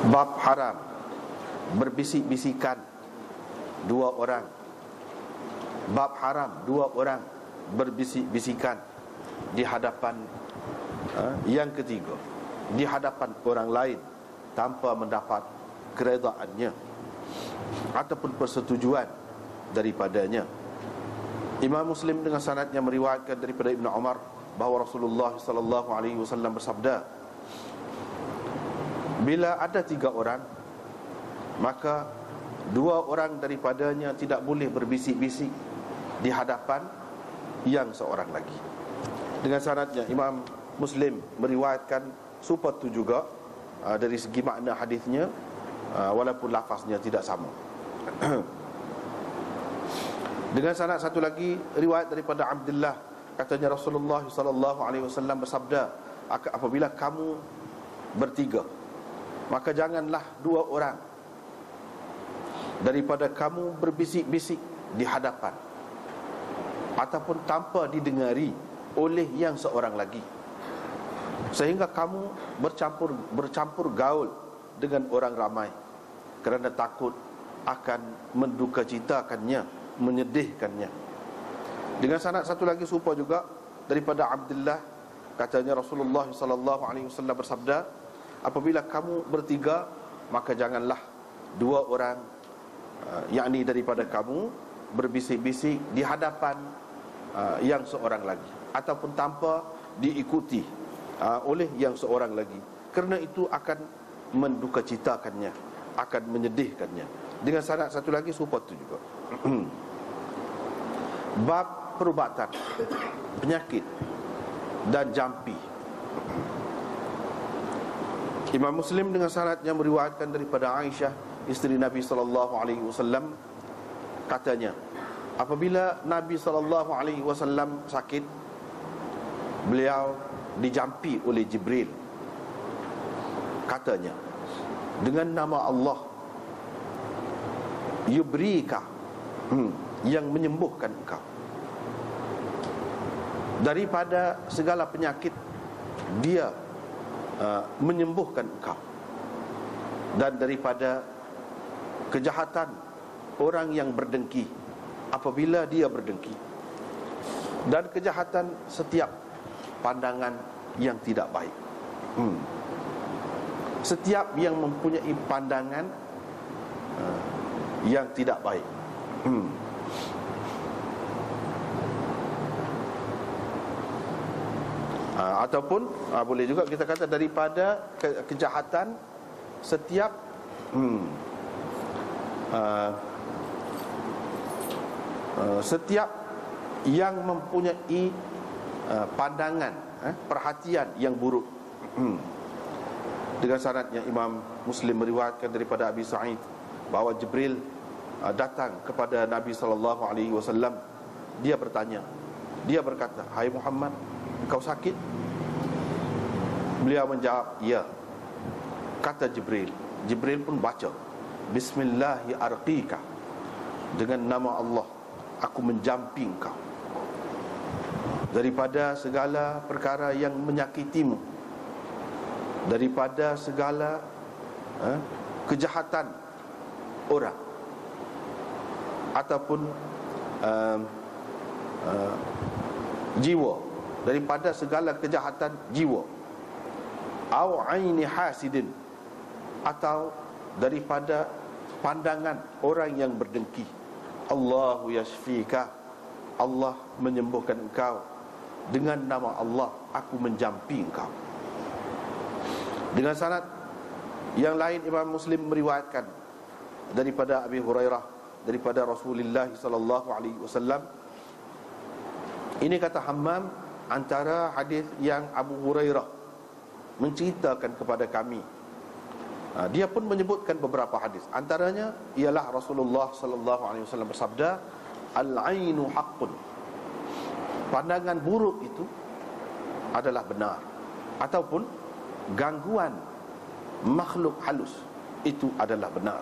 Bab haram berbisik-bisikan dua orang. Bab haram dua orang berbisik-bisikan di hadapan yang ketiga, di hadapan orang lain tanpa mendapat keredaannya ataupun persetujuan daripadanya. Imam Muslim dengan sanadnya meriwayatkan daripada Ibnu Umar bahawa Rasulullah sallallahu alaihi wasallam bersabda, bila ada 3 orang, maka 2 orang daripadanya tidak boleh berbisik-bisik di hadapan yang seorang lagi. Dengan sanadnya Imam Muslim meriwayatkan seperti itu juga dari segi makna hadisnya, walaupun lafaznya tidak sama. Dengan sanad satu lagi riwayat daripada Abdullah, katanya Rasulullah sallallahu alaihi wasallam bersabda, apabila kamu bertiga, maka janganlah 2 orang daripada kamu berbisik-bisik di hadapan ataupun tanpa didengari oleh yang seorang lagi, sehingga kamu bercampur gaul dengan orang ramai kerana takut akan mendukacitakannya, menyedihkannya. Dengan sanad satu lagi serupa juga daripada Abdullah, katanya Rasulullah sallallahu alaihi wasallam bersabda, apabila kamu bertiga, maka janganlah 2 orang yakni daripada kamu berbisik-bisik di hadapan yang seorang lagi ataupun tanpa diikuti oleh yang seorang lagi, kerana itu akan mendukacitakannya, akan menyedihkannya. Dengan sanad satu lagi serupa itu juga. Bab perubatan penyakit dan jampi. Imam Muslim dengan sanadnya meriwayatkan daripada Aisyah, isteri Nabi sallallahu alaihi wasallam, katanya, apabila Nabi sallallahu alaihi wasallam sakit, beliau dijampi oleh Jibril. Katanya, dengan nama Allah, yubrika, yang menyembuhkan engkau daripada segala penyakit, dia menyembuhkan engkau, dan daripada kejahatan orang yang berdengki apabila dia berdengki, dan kejahatan setiap pandangan yang tidak baik. Setiap yang mempunyai pandangan yang tidak baik. Ataupun boleh juga kita kata daripada kejahatan setiap setiap yang mempunyai pandangan, perhatian yang buruk. Dengan sanadnya Imam Muslim meriwayatkan daripada Abi Sa'id bahawa Jibril datang kepada Nabi sallallahu alaihi wasallam. Dia bertanya, dia berkata, hai Muhammad, engkau sakit? Beliau menjawab, ya. Kata Jibril pun baca, Bismillahi arqika, dengan nama Allah aku menjampi engkau daripada segala perkara yang menyakitimu, daripada segala kejahatan orang ataupun jiwa, daripada segala kejahatan jiwa, au aini hasidin, atau daripada pandangan orang yang berdengki. Allahu yashfika, Allah menyembuhkan engkau, dengan nama Allah aku menjampi engkau. Dengan sanad yang lain Imam Muslim meriwayatkan daripada Abi Hurairah, daripada Rasulullah sallallahu alaihi wasallam. Ini kata Hammam, antara hadis yang Abu Hurairah menceritakan kepada kami, dia pun menyebutkan beberapa hadis. Antaranya ialah Rasulullah sallallahu alaihi wasallam bersabda, al-ainu haqqun, pandangan buruk itu adalah benar, ataupun gangguan makhluk halus itu adalah benar.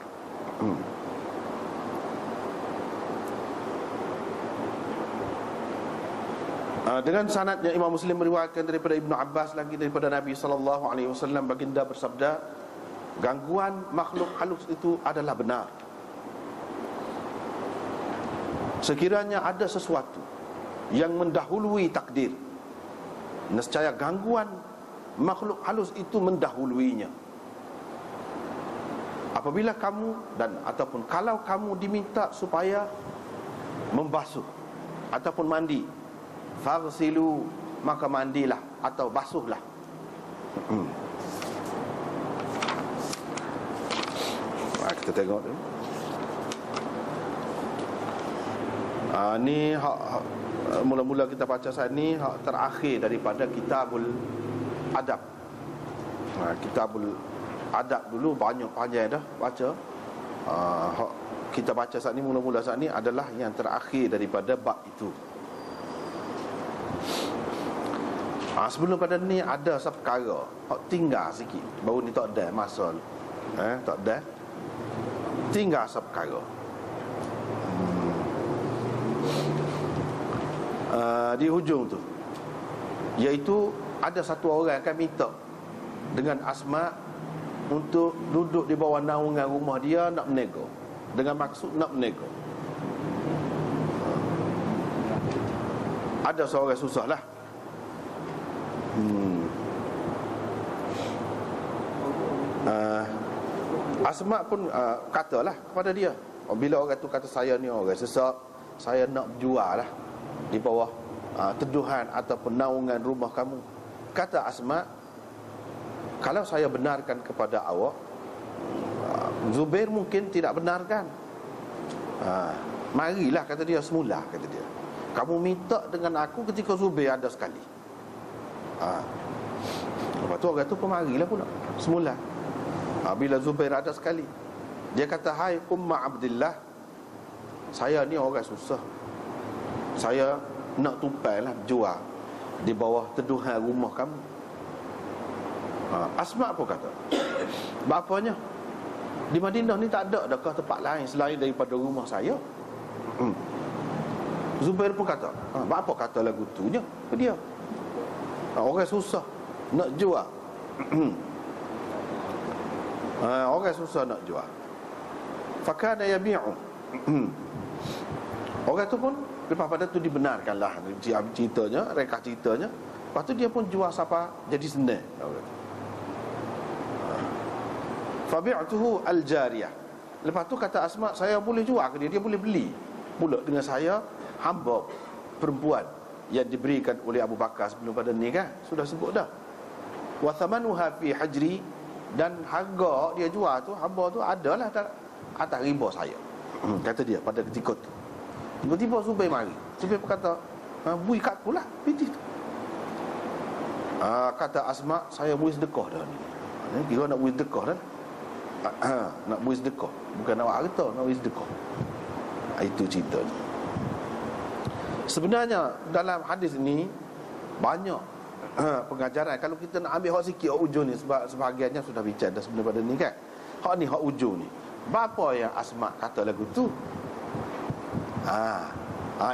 Dengan sanadnya Imam Muslim meriwayatkan daripada Ibnu Abbas lagi daripada Nabi sallallahu alaihi wasallam, baginda bersabda, gangguan makhluk halus itu adalah benar. Sekiranya ada sesuatu yang mendahului takdir, nescaya gangguan makhluk halus itu mendahuluinya. Apabila kamu ataupun kalau kamu diminta supaya membasuh ataupun mandi, faghsilu, maka mandilah atau basuhlah. Kita tengok tu. Ni mula-mula kita baca saat ni hak terakhir daripada Kitabul Adab. Kitabul Adab dulu banyak panjang dah baca. Hak kita baca saat ni, mula-mula saat ni adalah yang terakhir daripada bab itu. Sebelum pada ni ada satu perkara hak tinggal sikit. Baru ni tak ada masa. Tak ada. Tinggal satu perkara. Di hujung tu, iaitu ada satu orang akan minta dengan Asma untuk duduk di bawah naungan rumah dia, nak menego, dengan maksud nak menego. Ada seorang susah lah. Asma pun katalah kepada dia, bila orang tu kata saya ni orang sesak, saya nak berjual lah di bawah teduhan ataupun naungan rumah kamu. Kata Asma, kalau saya benarkan kepada awak, Zubair mungkin tidak benarkan. Marilah, kata dia, semula, kata dia. Kamu minta dengan aku ketika Zubair ada sekali. Lepas tu orang tu pun marilah pula semula. Bila Zubair ada sekali, dia kata, hai Umma Abdillah, saya ni orang susah, saya nak tumpailah jual di bawah teduhan rumah kamu. Asma pun kata, bapanya di Madinah ni tak ada adakah tempat lain selain daripada rumah saya? Zubair pun kata, bapa kata lagu tu je ke dia? Orang susah nak jual. Orang susah nak jual. Fakana yabi'u. Orang tu pun lepas pada tu dibenarkanlah ceritanya, rekah ceritanya. Lepas tu dia pun jual siapa jadi senang. Fabi'tuhu al-jariyah. Lepas tu kata Asma, saya boleh jual ke dia, dia boleh beli pula dengan saya hamba perempuan yang diberikan oleh Abu Bakar sebelum pada ni kan, sudah sebut dah. Wa thamanuha fi hajri, dan harga dia jual tu, hamba tu adalah atas riba saya. Kata dia pada ketika tu. Tiba-tiba Zubair mari. Zubair berkata, bui kat aku lah pitih tu. Kata Asma, saya bui sedekah dah ni. Kira nak bui sedekah dah. Nak bui sedekah, bukan nak harta, nak bui sedekah. Itu ceritanya. Sebenarnya dalam hadis ni banyak pengajaran. Kalau kita nak ambil hak sikit hak ujung ni, sebab sebahagiannya sudah bincang dah sebelum pada ni kan. Hak ni hak ujung ni. Bapa yang Asma kata lagu tu?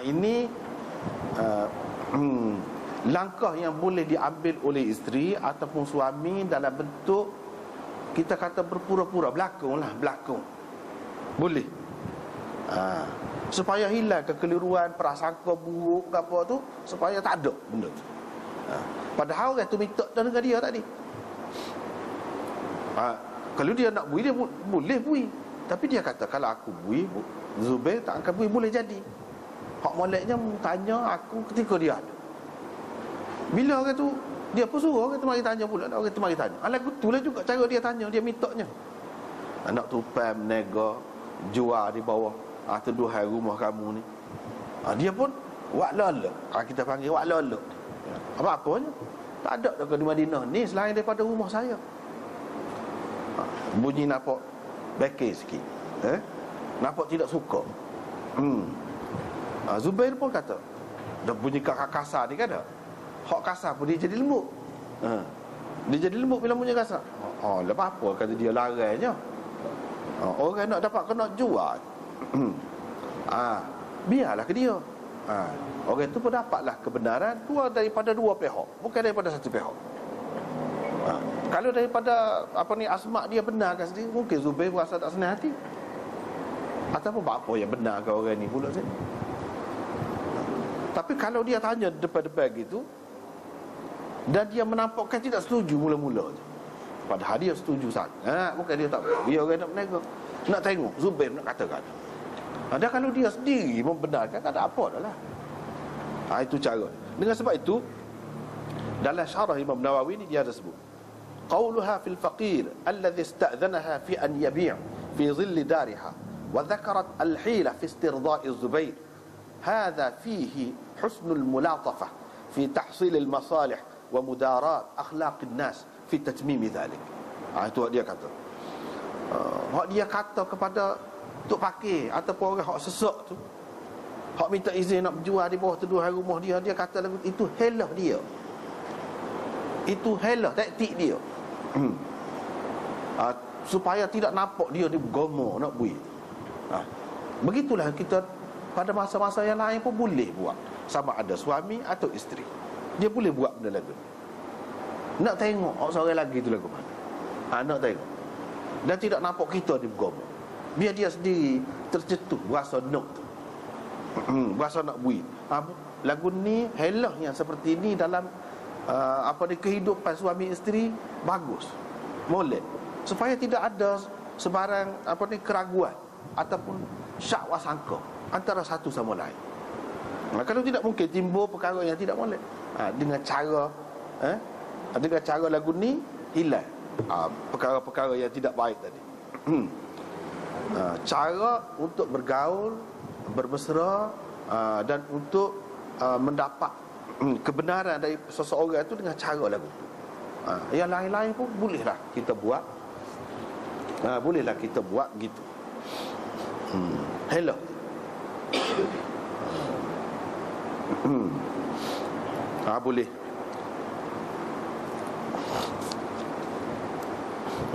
Ini langkah yang boleh diambil oleh isteri ataupun suami dalam bentuk kita kata berpura-pura, berlakon. Boleh. Supaya hilang kekeliruan, prasangka buruk ke apa tu, supaya tak ada benda tu. Padahal orang tu minta dengan dia tadi. Kalau dia nak bui, dia boleh bui. Tapi dia kata, kalau aku bui, Zubair tak akan bui, boleh jadi. Hak moleknya tanya aku ketika dia ada. Bila orang tu, dia pun suruh orang tu mari tanya pula. Orang tu mari tanya. Lagu tu lah juga cara dia tanya, dia mintanya. Nak tupai, menega, jual di bawah teduhan rumah kamu ni. Dia pun wak lala. Kita panggil wak lala. Apa-apanya tak ada dekat di Madinah ni selain daripada rumah saya. Bunyi nampak bekir sikit, nampak tidak suka. Zubair pun kata, dah bunyi kasar ni kan dah. Hak kasar pun dia jadi lembut. Dia jadi lembut bila bunyi kasar. Lepas apa kata dia larainya. Orang nak dapat kena jual. Biarlah ke dia. Orang itu pun dapatlah kebenaran daripada dua pihak, bukan daripada satu pihak. Kalau daripada Asma dia benarkan sendiri, mungkin Zubair rasa tak senang hati. Ataupun apa yang benar ke orang ni pula saya. Tapi kalau dia tanya depan-depan gitu, dan dia menampakkan tidak setuju mula-mula je, padahal dia setuju sangat, bukan dia tak, dia orang nak berniaga, nak tengok Zubair nak katakan. Dan kalau dia sendiri membenarkan, tak ada apa dah lah. Itu cara. Dengan sebab itu, dalam syarah Imam Nawawi ni dia ada sebut, qauluha fil faqir alladhi ista'dhanaha fi an yabi' fi dhilli dariha wa dhakarat al-hila fi istirda'i Zubair, hadha fihi husnul mulatafah fi tahsil al-masalih wa mudarat akhlaq an-nas fi tatmim dhalik. Itu dia kata. Hak dia kata kepada tok pakir ataupun orang hak sesak tu, hak minta izin nak berjual di bawah teduhan rumah dia, dia kata lagu itu helah dia. Itu helah taktik dia. Supaya tidak nampak dia ni bergomo nak buih. Begitulah kita pada masa-masa yang lain pun boleh buat, sama ada suami atau isteri. Dia boleh buat benda lagu ni. Nak tengok seorang lagi tu lagu mana. Nak tengok. Dan tidak nampak kita ni bergomo. Biar dia sendiri tercetus berasa nak tu. Berasa nak buih. Lagu ni helah yang seperti ni dalam di kehidupan suami isteri bagus, molek, supaya tidak ada sebarang keraguan ataupun syak wasangka antara satu sama lain. Kalau tidak mungkin timbul perkara yang tidak molek. Dengan cara lagu ni hilang perkara-perkara yang tidak baik tadi. Cara untuk bergaul, bermesra, dan untuk mendapat kebenaran dari seseorang itu dengan cara lagu tu. Yang lain-lain pun bolehlah kita buat. Bolehlah kita buat gitu. Hello. Boleh.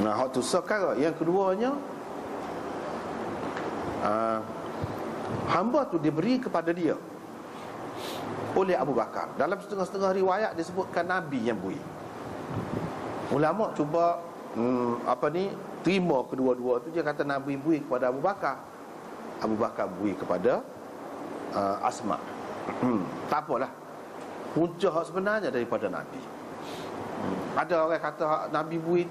Hak tu sekarang yang keduanya, hamba tu diberi kepada dia oleh Abu Bakar. Dalam setengah-setengah riwayat disebutkan Nabi yang bui. Ulama cuba terima kedua-dua tu. Dia kata Nabi bui kepada Abu Bakar, Abu Bakar bui kepada Asma. Tak apalah, punca hak sebenarnya daripada Nabi. Ada orang kata Nabi bui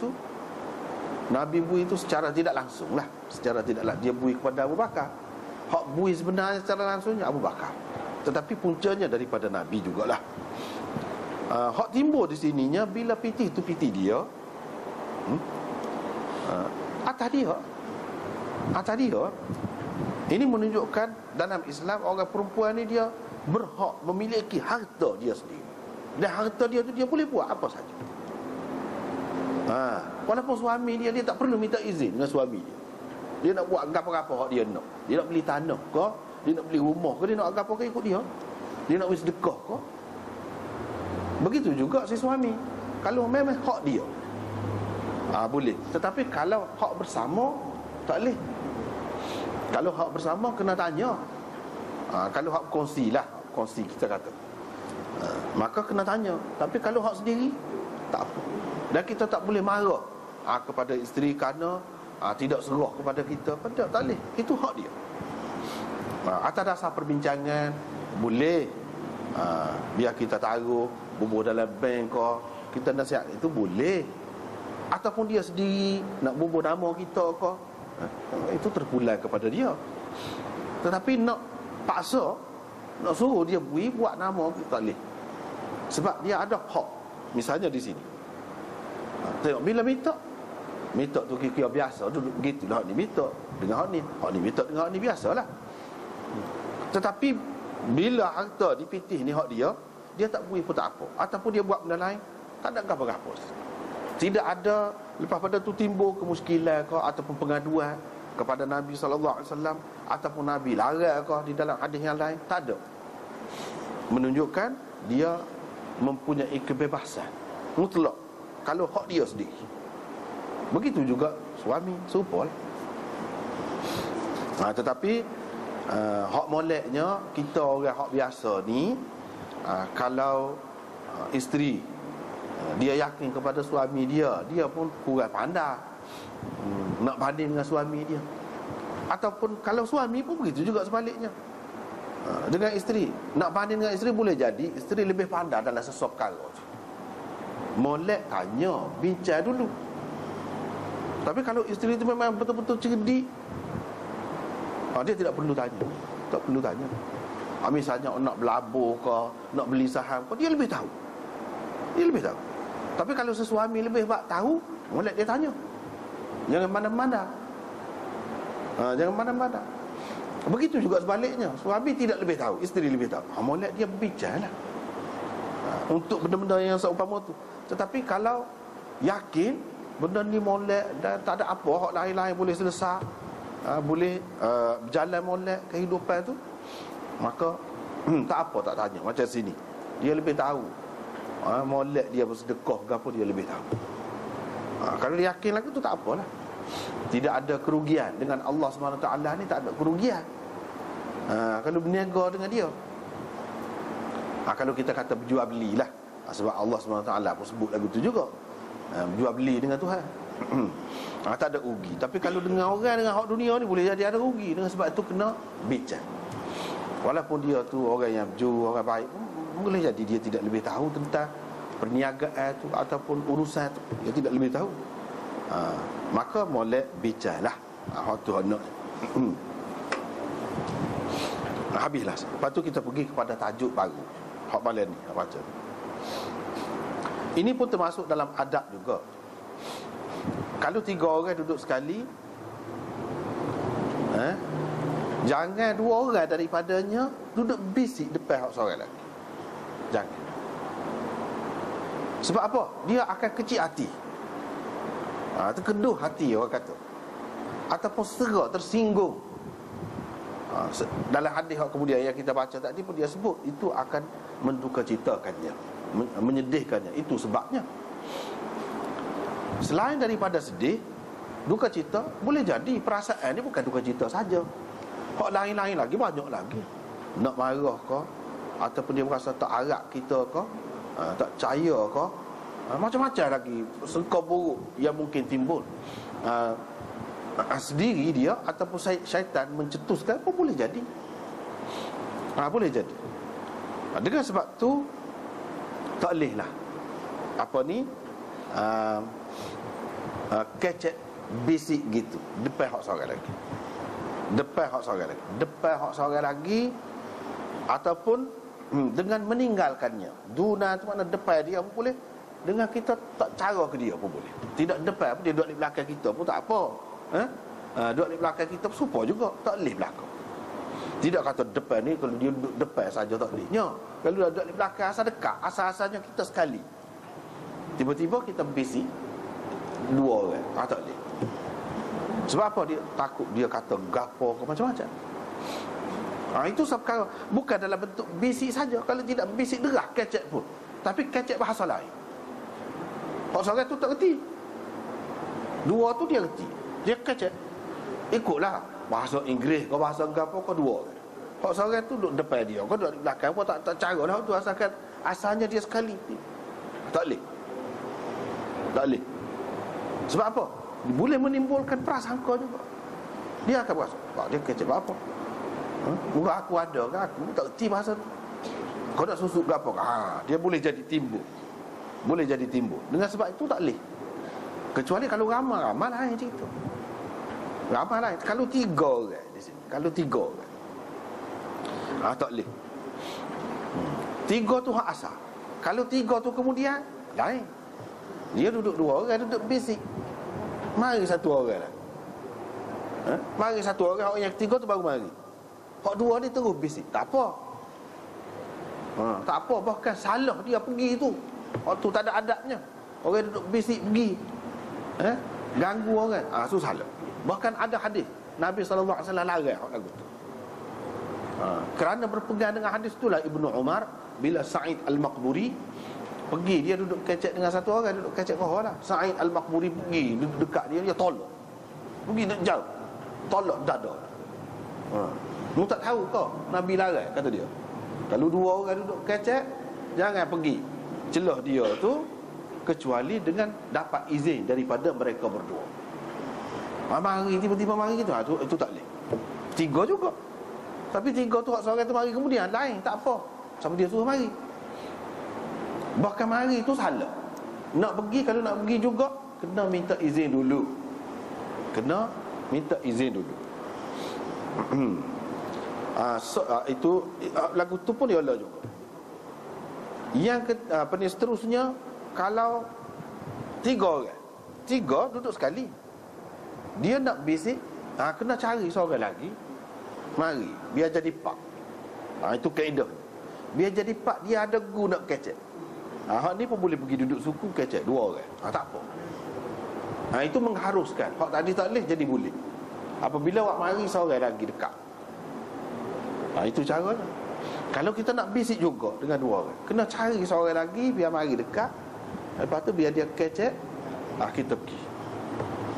itu secara tidak langsung lah. Secara tidak langsung dia bui kepada Abu Bakar. Hak bui sebenarnya secara langsungnya Abu Bakar, tetapi puncanya daripada Nabi jugalah. Hak timbul di sininya bila piti tu piti dia, atas dia. Ini menunjukkan dalam Islam orang perempuan ni dia berhak memiliki harta dia sendiri. Dan harta dia tu dia boleh buat apa saja. Walaupun suami dia tak perlu minta izin dengan suami dia. Dia nak buat apa-apa hak dia nak. Dia nak beli tanah ke, dia nak beli rumah ke, dia nak apa ke ikut dia. Dia nak beli sedekah ke. Begitu juga si suami. Kalau memang hak dia, boleh. Tetapi kalau hak bersama, tak boleh. Kalau hak bersama kena tanya. Kalau hak kongsi kita kata, maka kena tanya. Tapi kalau hak sendiri, tak apa. Dan kita tak boleh marah kepada isteri kerana tidak serah kepada kita. Tak boleh. Itu hak dia. Atas dasar perbincangan boleh, biar kita taruh bubuh dalam bank ke, kita nasihat itu boleh. Ataupun dia sendiri nak bubuh nama kita ke, itu terpulang kepada dia. Tetapi nak paksa, nak suruh dia buat nama, tak boleh. Sebab dia ada hak. Misalnya di sini, tengok bila minta tu kira biasa duduk begitulah. Hak ni minta dengan hak ni minta dengan hak ni biasalah. Tetapi bila harta dipitih ni hak dia tak bui pun tak apa. Ataupun dia buat benda lain, tak ada apa-apa. Tidak ada lepas pada tu timbul kemuskilan ke ataupun pengaduan kepada Nabi SAW, ataupun Nabi larang ke di dalam hadis yang lain, tak ada. Menunjukkan dia mempunyai kebebasan mutlak kalau hak dia sendiri. Begitu juga suami, serupalah. Tetapi hak moleknya kita orang hak biasa ni, kalau isteri Dia yakin kepada suami dia, dia pun kurang pandai nak banding dengan suami dia. Ataupun kalau suami pun begitu juga sebaliknya. Dengan isteri, nak banding dengan isteri, boleh jadi isteri lebih pandai dalam sesuatu perkara. Molek tanya, bincang dulu. Tapi kalau isteri itu memang betul-betul cerdik, dia tidak perlu tanya. Tak perlu tanya. Misalnya nak berlabur ke, nak beli saham ke, dia lebih tahu. Dia lebih tahu. Tapi kalau sesuami lebih tahu, molek dia tanya. Jangan mana-mana. Jangan mana-mana. Begitu juga sebaliknya. Suami tidak lebih tahu, isteri lebih tahu. Molek dia berbincang lah untuk benda-benda yang seumpama tu. Tetapi kalau yakin benda ni molek dan tak ada apa hak lain-lain boleh selesai, boleh berjalan molek kehidupan tu, maka tak apa tak tanya. Macam sini, dia lebih tahu. Molek dia bersedekah ke apa, dia lebih tahu. Kalau dia yakin lagi tu tak apalah. Tidak ada kerugian dengan Allah SWT ni, tak ada kerugian. Kalau berniaga dengan dia, kalau kita kata berjual belilah, sebab Allah SWT pun sebut lagu tu juga, berjual beli dengan Tuhan. Tak ada rugi. Tapi kalau dengan orang, dengan hak dunia ni, boleh jadi ada rugi. Dengan sebab itu kena bincang. Walaupun dia tu orang yang berjuru, orang baik, boleh jadi dia tidak lebih tahu tentang perniagaan tu ataupun urusan tu, dia tidak lebih tahu. Maka molek bincanglah. Hak tu nak. Habislah. Lepas tu kita pergi kepada tajuk baru, hak malam ni baca. Ini pun termasuk dalam adab juga. Kalau 3 orang duduk sekali, jangan 2 orang daripadanya duduk bisik depan hak seorang lagi. Jangan. Sebab apa? Dia akan kecil hati, terkeduh hati orang kata, ataupun serak, tersinggung. Dalam hadis yang kemudian yang kita baca tadi pun dia sebut itu akan mendukacitakannya, menyedihkannya. Itu sebabnya. Selain daripada sedih, duka cita boleh jadi perasaan ni bukan duka cita saja. Hak lain-lain lagi, banyak lagi. Nak marah ke, ataupun dia merasa tak harap kita ke, tak percaya ke, macam-macam lagi sengkau buruk yang mungkin timbul sendiri dia, ataupun syaitan mencetuskan pun boleh jadi. Boleh jadi. Dengan sebab tu tak boleh lah apa ni kecek bisik gitu depan hak seorang lagi, depan hak seorang lagi, depan hak seorang lagi, ataupun dengan meninggalkannya. Duna tu makna depan dia pun boleh, dengan kita tak cara ke dia pun boleh. Tidak depan pun, dia duduk di belakang kita pun tak apa. Duduk di belakang kita serupa juga, tak boleh belakang. Tidak kata depan ni, kalau dia duduk depan saja tak bolehnya. Kalau dia duduk di belakang, asal dekat, asal-asalnya kita sekali, tiba-tiba kita bisik 2 orang, tak boleh. Sebab apa? Dia takut dia kata gapo ke macam-macam. Itu perkara bukan dalam bentuk bisik saja. Kalau tidak bisik derah kecek pun, tapi kecek bahasa lain. Hak seorang tu tak reti, 2 tu dia reti, dia kecek, ikutlah bahasa Inggeris ke bahasa gapo ke 2 orang. Hak seorang tu duduk depan dia, kau duduk di belakang pun tak cara dah tu, asalkan asalnya dia sekali. Tak boleh. Tak boleh. Sebab apa? Boleh menimbulkan prasangka juga. Dia akan berasa, dia kecek apa? Murah aku ada ke, aku tak reti bahasa tu. Kau nak susuk ke apa? Dia boleh jadi timbul. Boleh jadi timbul. Dengan sebab itu tak boleh. Kecuali kalau ramai-ramai lain cerita. Ramai lain. Kalau 3 orang di sini, kalau 3 orang, tak boleh. 3 tu hak asal. Kalau 3 tu kemudian lain, dia duduk 2 orang duduk bisik, mari 1 orang lah. Mari 1 orang, orang yang ketiga tu baru mari. Hak 2 ni terus bisik, tak apa. Tak apa, bahkan salah dia pergi tu. Hak tu tak ada adabnya. Orang duduk bisik pergi, ganggu orang, tu salah. Bahkan ada hadis Nabi SAW larang hak lagu tu. Kerana berpegang dengan hadis itulah Ibnu Umar bila Sa'id Al-Maqburi pergi, dia duduk kecek dengan 1 orang, duduk kecek bawah lah. Sa'id Al-Maqburi pergi duduk dekat dia tolak. Pergi jauh, tolak dada. Mu tak tahu kau Nabi larang, kata dia. Kalau 2 orang duduk kecek, jangan pergi celah dia tu, kecuali dengan dapat izin daripada mereka berdua. Mari tiba-tiba mari gitu, itu tak boleh. 3 juga. Tapi 3 tu hak seorang tu mari kemudian lain, tak apa. Siapa dia suruh mari. Bahkan mari tu salah. Nak pergi, kalau nak pergi juga kena minta izin dulu. Kena minta izin dulu. Itu lagu tu pun dia lah juga. Yang seterusnya, kalau 3 orang, 3 duduk sekali, dia nak bisik, kena cari seorang lagi, mari, biar jadi pak. Itu kaedah. Biar jadi pak, dia ada guna kecek. Hak ni pun boleh pergi duduk suku kecek 2 orang. Tak apa. Itu mengharuskan. Hak tadi tak boleh, jadi boleh. Apabila awak mari seorang lagi dekat. Itu caranya. Kalau kita nak bisik juga dengan 2 orang, kena cari seorang lagi, biar mari dekat. Lepas tu biar dia kecek, kita pergi.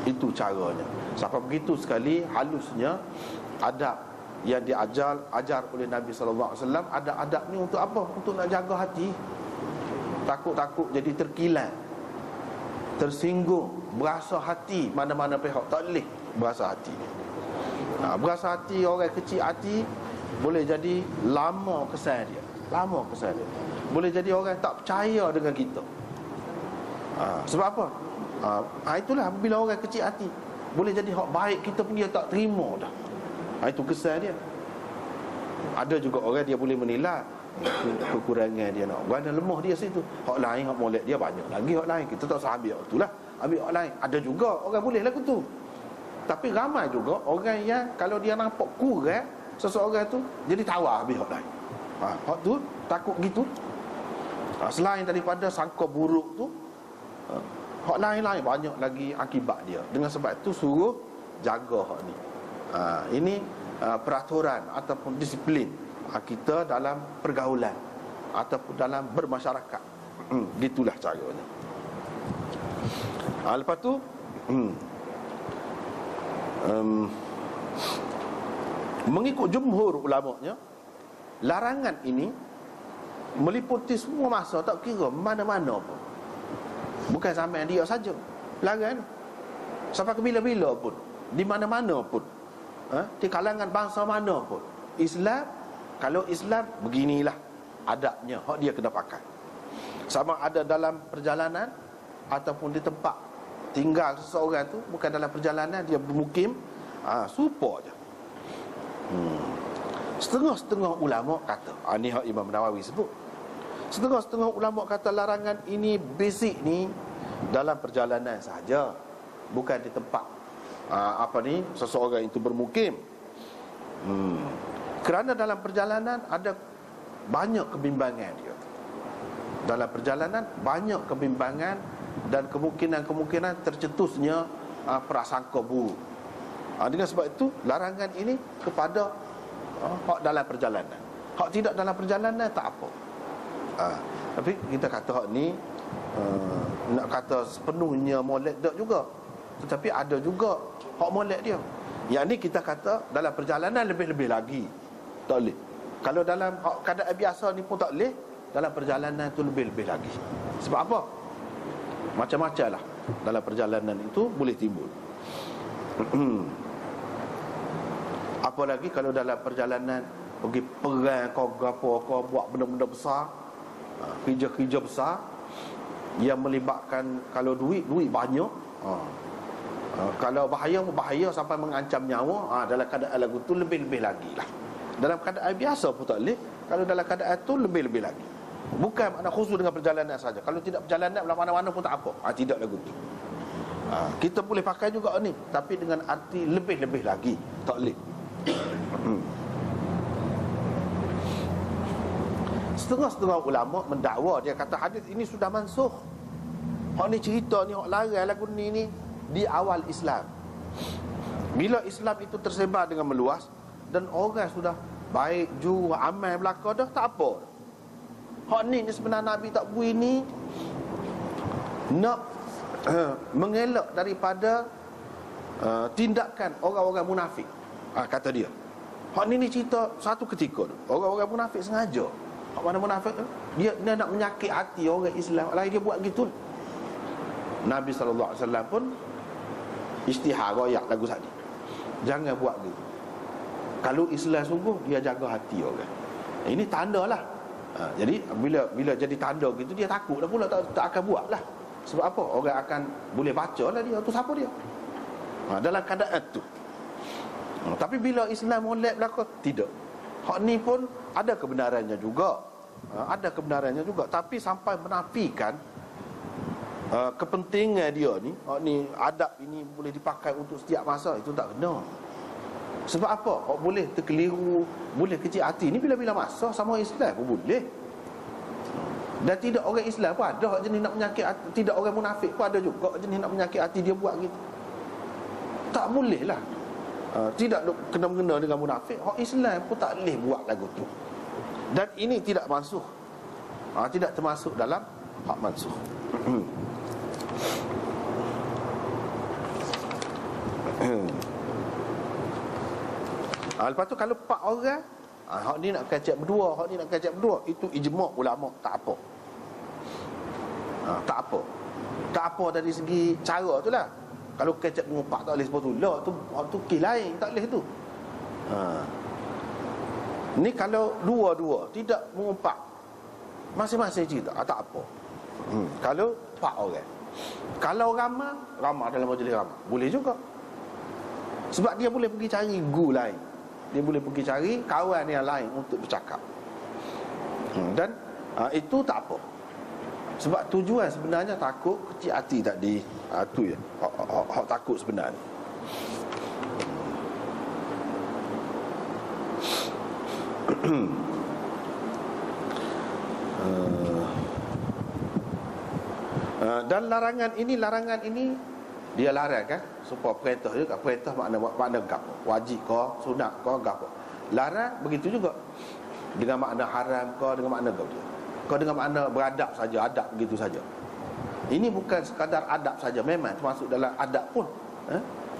Itu caranya. Sampai begitu sekali halusnya adab yang ajar oleh Nabi SAW. Ada adab ni untuk apa? Untuk nak jaga hati. Takut-takut jadi terkilat, tersinggung, berasa hati. Mana-mana pihak tak boleh berasa hati. Berasa hati, orang kecil hati, boleh jadi lama kesan dia. Boleh jadi orang tak percaya dengan kita. Sebab apa? Itulah bila orang kecil hati, boleh jadi hak baik kita pun dia tak terima dah. Itu kesan dia. Ada juga orang dia boleh menilai kekurangan dia, nak mana lemah dia situ. Hak lain, hak molek dia banyak lagi hak lain. Kita tak usah ambil hak itulah, ambil hak lain. Ada juga orang boleh lagu tu. Tapi ramai juga orang yang kalau dia nampak kurang seseorang tu, jadi tawar habis hak lain. Hak tu takut gitu. Selain daripada sangka buruk tu, hak lain-lain banyak lagi akibat dia. Dengan sebab itu suruh jaga hak ni. Ini peraturan ataupun disiplin kita dalam pergaulan ataupun dalam bermasyarakat. Gitulah caranya. Lepas tu mengikut jumhur ulamanya, larangan ini meliputi semua masa, tak kira mana-mana pun. Bukan sampai dia saja larang, sampai ke bila-bila pun, di mana-mana pun, di kalangan bangsa mana pun. Islam, kalau Islam beginilah adabnya, hak dia kena pakai. Sama ada dalam perjalanan ataupun di tempat tinggal seseorang tu, bukan dalam perjalanan, dia bermukim, serupa je. Setengah-setengah ulama kata, ni hak Imam Nawawi sebut, setengah-setengah ulama kata larangan ini basic ni dalam perjalanan saja, bukan di tempat seseorang itu bermukim. Kerana dalam perjalanan ada banyak kebimbangan dia. Dalam perjalanan banyak kebimbangan dan kemungkinan tercetusnya prasangka buruk. Dengan sebab itu larangan ini kepada hak dalam perjalanan. Hak tidak dalam perjalanan tak apa. Tapi kita kata hak ni nak kata sepenuhnya molek tak juga. Tetapi ada juga hak molek dia. Yang ni kita kata dalam perjalanan lebih-lebih lagi tak boleh. Kalau dalam keadaan biasa ni pun tak boleh, dalam perjalanan tu lebih-lebih lagi. Sebab apa? Macam-macam lah dalam perjalanan itu boleh timbul. Apalagi kalau dalam perjalanan pergi perang kau buat benda-benda besar, kerja-kerja besar yang melibatkan, kalau duit banyak, kalau bahaya sampai mengancam nyawa, dalam keadaan lagu tu lebih-lebih lagi lah. Dalam keadaan biasa pun tak boleh, kalau dalam keadaan tu lebih-lebih lagi. Bukan makna khusus dengan perjalanan saja. Kalau tidak perjalanan mana-mana pun tak apa. Tidak lagu tu. Kita boleh pakai juga ni, tapi dengan arti lebih-lebih lagi tak boleh. Setengah-setengah ulama mendakwa, dia kata hadis ini sudah mansukh. Hak ni cerita ni, hak larang lagu ni di awal Islam. Bila Islam itu tersebar dengan meluas dan orang sudah baik, jujur, amal belaka dah, tak apa. Hak ni sebenarnya Nabi tak bui ni nak mengelak daripada tindakan orang-orang munafik. Kata dia, hak ni cerita satu ketika orang-orang munafik sengaja. Hak mana munafik tu? Dia nak menyakit hati orang Islam, lain dia buat gitu. Nabi SAW pun istihar royak lagu tadi. Jangan buat gitu. Kalau Islam sungguh, dia jaga hati orang. Ini tanda lah. Jadi bila jadi tanda gitu, dia takut dah pula, tak akan buat lah. Sebab apa? Orang akan boleh baca lah dia, tu siapa dia. Dalam keadaan tu. Tapi bila Islam molek belaka, tidak. Hak ni pun ada kebenarannya juga. Ada kebenarannya juga. Tapi sampai menafikan kepentingan dia ni, ni adab ini boleh dipakai untuk setiap masa, itu tak kena. Sebab apa? Hak boleh terkeliru, boleh kecil hati ni bila-bila masa sama Islam pun boleh. Dan tidak orang Islam pun ada hak jenis nak menyakit hati, tidak orang munafik pun ada juga jenis nak menyakit hati dia buat gitu. Tak boleh lah. Tidak kena-mengena dengan munafik. Hak Islam pun tak boleh buat lagu tu. Dan ini tidak mansuh. Tidak termasuk dalam hak mansuh. Lepas tu kalau 4 orang, hak ni nak kacak berdua, hak ni nak kacak berdua, itu ijma' ulama, tak apa. Tak apa. Tak apa dari segi cara tu lah. Kalau kacak mengumpat tak boleh sebab tu lah, tu kes lain, tak boleh tu. Ni kalau dua-dua tidak mengumpat, masing-masing cerita, tak apa. Kalau 4 orang. Kalau ramah dalam majlis ramah, boleh juga. Sebab dia boleh pergi cari guru lain, dia boleh pergi cari kawan yang lain untuk bercakap. Dan itu tak apa. Sebab tujuan sebenarnya takut kecil hati tadi. Tu ya, hak takut sebenarnya. Dan larangan ini dia larang kan, supaya perintah juga. Perintah makna gapo? Wajib ke, sunat ke, gapo? Larang begitu juga. Dengan makna haram ke, dengan makna gapo dia? Ke dengan makna beradab saja, adab begitu saja. Ini bukan sekadar adab saja, memang termasuk dalam adab pun.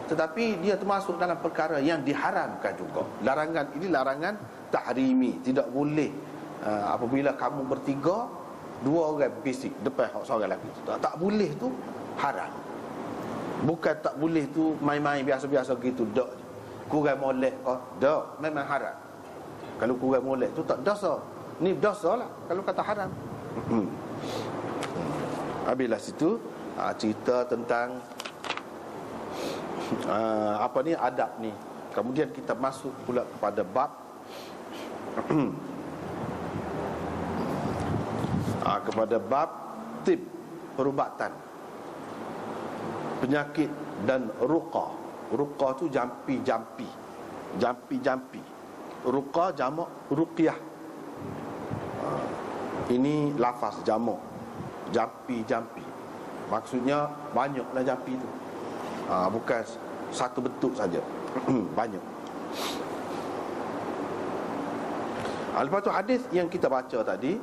Tetapi dia termasuk dalam perkara yang diharamkan juga. Larangan ini larangan tahrimi. Tidak boleh apabila kamu bertiga, 2 orang bisik depan seorang lelaki. Tak boleh tu haram. Bukan tak boleh tu main-main biasa-biasa gitu, dak. Kurang molek kau, dak, memang haram. Kalau kurang molek tu tak dosa. Ni dosa lah kalau kata haram. Habislah situ cerita tentang apa ni, adab ni. Kemudian kita masuk pula kepada bab kepada bab tib, perubatan penyakit dan ruqa. Ruqa tu jampi. Ruqa jamak ruqyah. Ini lafaz jamak, jampi. Maksudnya banyaklah jampi tu. Bukan satu bentuk saja. Banyak. Lepas tu hadis yang kita baca tadi,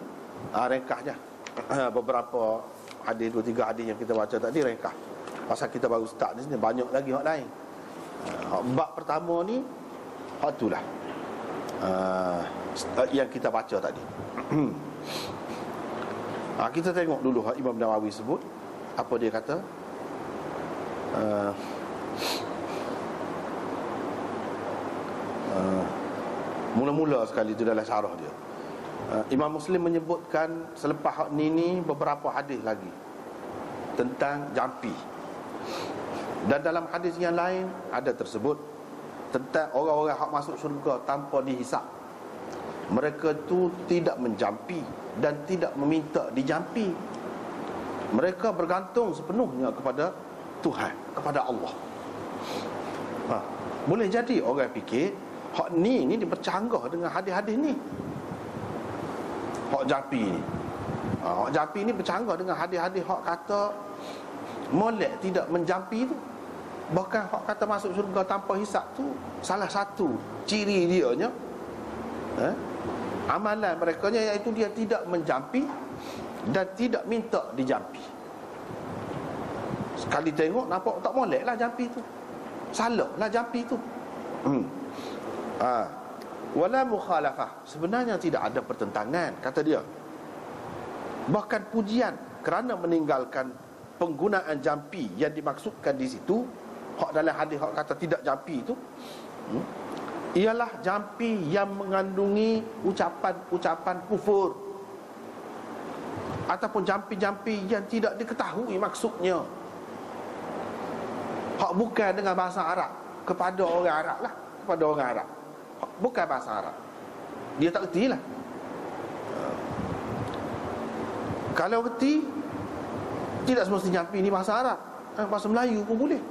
ringkasnya beberapa hadis, 2-3 hadis yang kita baca tadi ringkas. Pasal kita baru start di sini, banyak lagi hak lain. Bab pertama ni hak itulah yang kita baca tadi. Kita tengok dulu hak Imam Nawawi sebut. Apa dia kata? Mula-mula sekali itu dalam syarah dia. Imam Muslim menyebutkan selepas hak ni beberapa hadis lagi tentang jampi. Dan dalam hadis yang lain ada tersebut tentang orang-orang hak masuk syurga tanpa dihisap. Mereka tu tidak menjampi dan tidak meminta dijampi. Mereka bergantung sepenuhnya kepada Tuhan, kepada Allah. Boleh jadi orang fikir hak ni dipercanggah dengan hadis-hadis ni. Hak jampi ni, hak jampi ni bercanggah dengan hadis-hadis hak kata molek tidak menjampi tu. Bahkan hak kata masuk syurga tanpa hisap tu, salah satu ciri dia nya amalan mereka nya, iaitu dia tidak menjampi dan tidak minta dijampi. Sekali tengok nampak tak molek lah jampi tu, salah lah jampi tu. Wala mukhalafah, sebenarnya tidak ada pertentangan, kata dia. Bahkan pujian kerana meninggalkan penggunaan jampi yang dimaksudkan di situ, hak dalam hadis hak kata tidak jampi itu, ialah jampi yang mengandungi ucapan-ucapan kufur, ataupun jampi-jampi yang tidak diketahui maksudnya. Hak bukan dengan bahasa Arab kepada orang Arab lah, kepada orang Arab. Hak bukan bahasa Arab, dia tak reti lah. Kalau reti, tidak semestinya jampi ni bahasa Arab, bahasa Melayu pun boleh,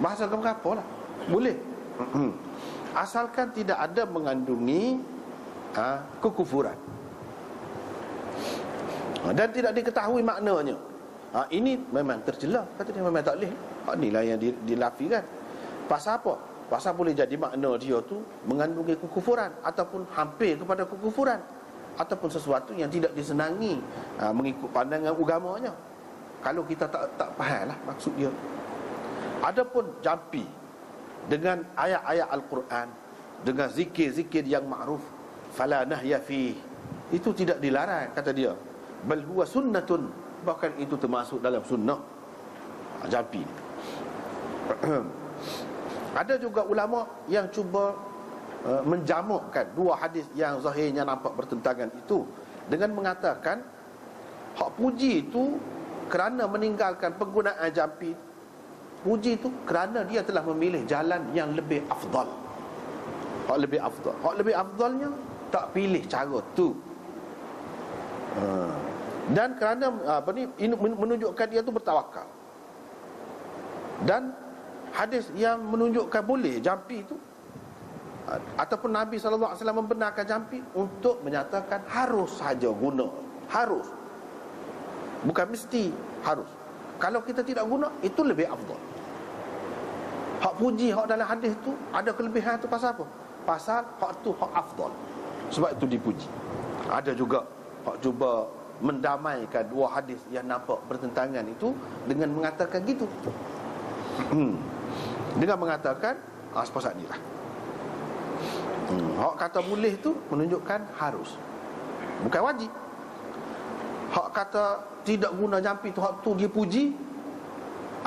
bahasa apa lah boleh. Asalkan tidak ada mengandungi kekufuran dan tidak diketahui maknanya. Ini memang tercela, kata dia memang tak boleh. Inilah yang dilafikan. Pasal apa? Pasal boleh jadi makna dia tu mengandungi kekufuran, ataupun hampir kepada kekufuran, ataupun sesuatu yang tidak disenangi mengikut pandangan agamanya. Kalau kita tak faham lah maksud dia. Adapun jampi dengan ayat-ayat Al-Quran, dengan zikir-zikir yang ma'ruf, fala nahya fi, itu tidak dilarang, kata dia. Bal huwa sunnatun, bahkan itu termasuk dalam sunnah jampi. Ada juga ulama yang cuba menjamakkan dua hadis yang zahirnya nampak bertentangan itu dengan mengatakan hak puji itu kerana meninggalkan penggunaan jampi, puji itu kerana dia telah memilih jalan yang lebih afdal. Hak lebih afdal, hak lebih afdalnya tak pilih cara tu. Dan kerana ini menunjukkan dia tu bertawakal. Dan hadis yang menunjukkan boleh jampi itu, ataupun Nabi SAW membenarkan jampi untuk menyatakan harus saja guna, harus, bukan mesti, harus. Kalau kita tidak guna, itu lebih afdal. Hak puji, hak dalam hadis tu ada kelebihan tu pasal apa? Pasal hak tu hak afdal, sebab itu dipuji. Ada juga hak cuba mendamaikan dua hadis yang nampak bertentangan itu dengan mengatakan gitu, dengan mengatakan sepasal ni lah. Hak kata boleh tu menunjukkan harus, bukan wajib. Hak kata tidak guna jampi tu, hak tu dia puji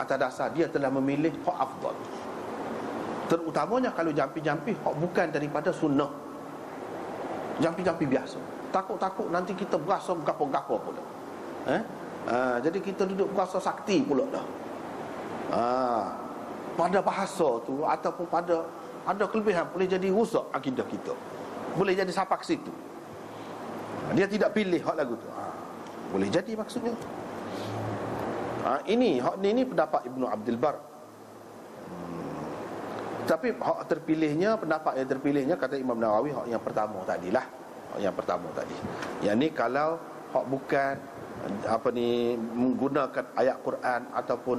atas dasar dia telah memilih hak afdal. Terutamanya kalau jampi-jampi hak bukan daripada sunnah, jampi-jampi biasa. Takut-takut nanti kita berasa gapo-gapo pula. Jadi kita duduk berasa sakti pula dah. Pada bahasa tu ataupun pada ada kelebihan, boleh jadi rusak akidah kita, boleh jadi sampai ke situ. Dia tidak pilih hak lagu tu, boleh jadi maksudnya. Ini pendapat Ibnu Abdul Bar. Tapi hak terpilihnya, pendapat yang terpilihnya kata Imam Nawawi, hak yang pertama tadilah, hak yang pertama tadi. Yang ni kalau hak bukan menggunakan ayat Quran ataupun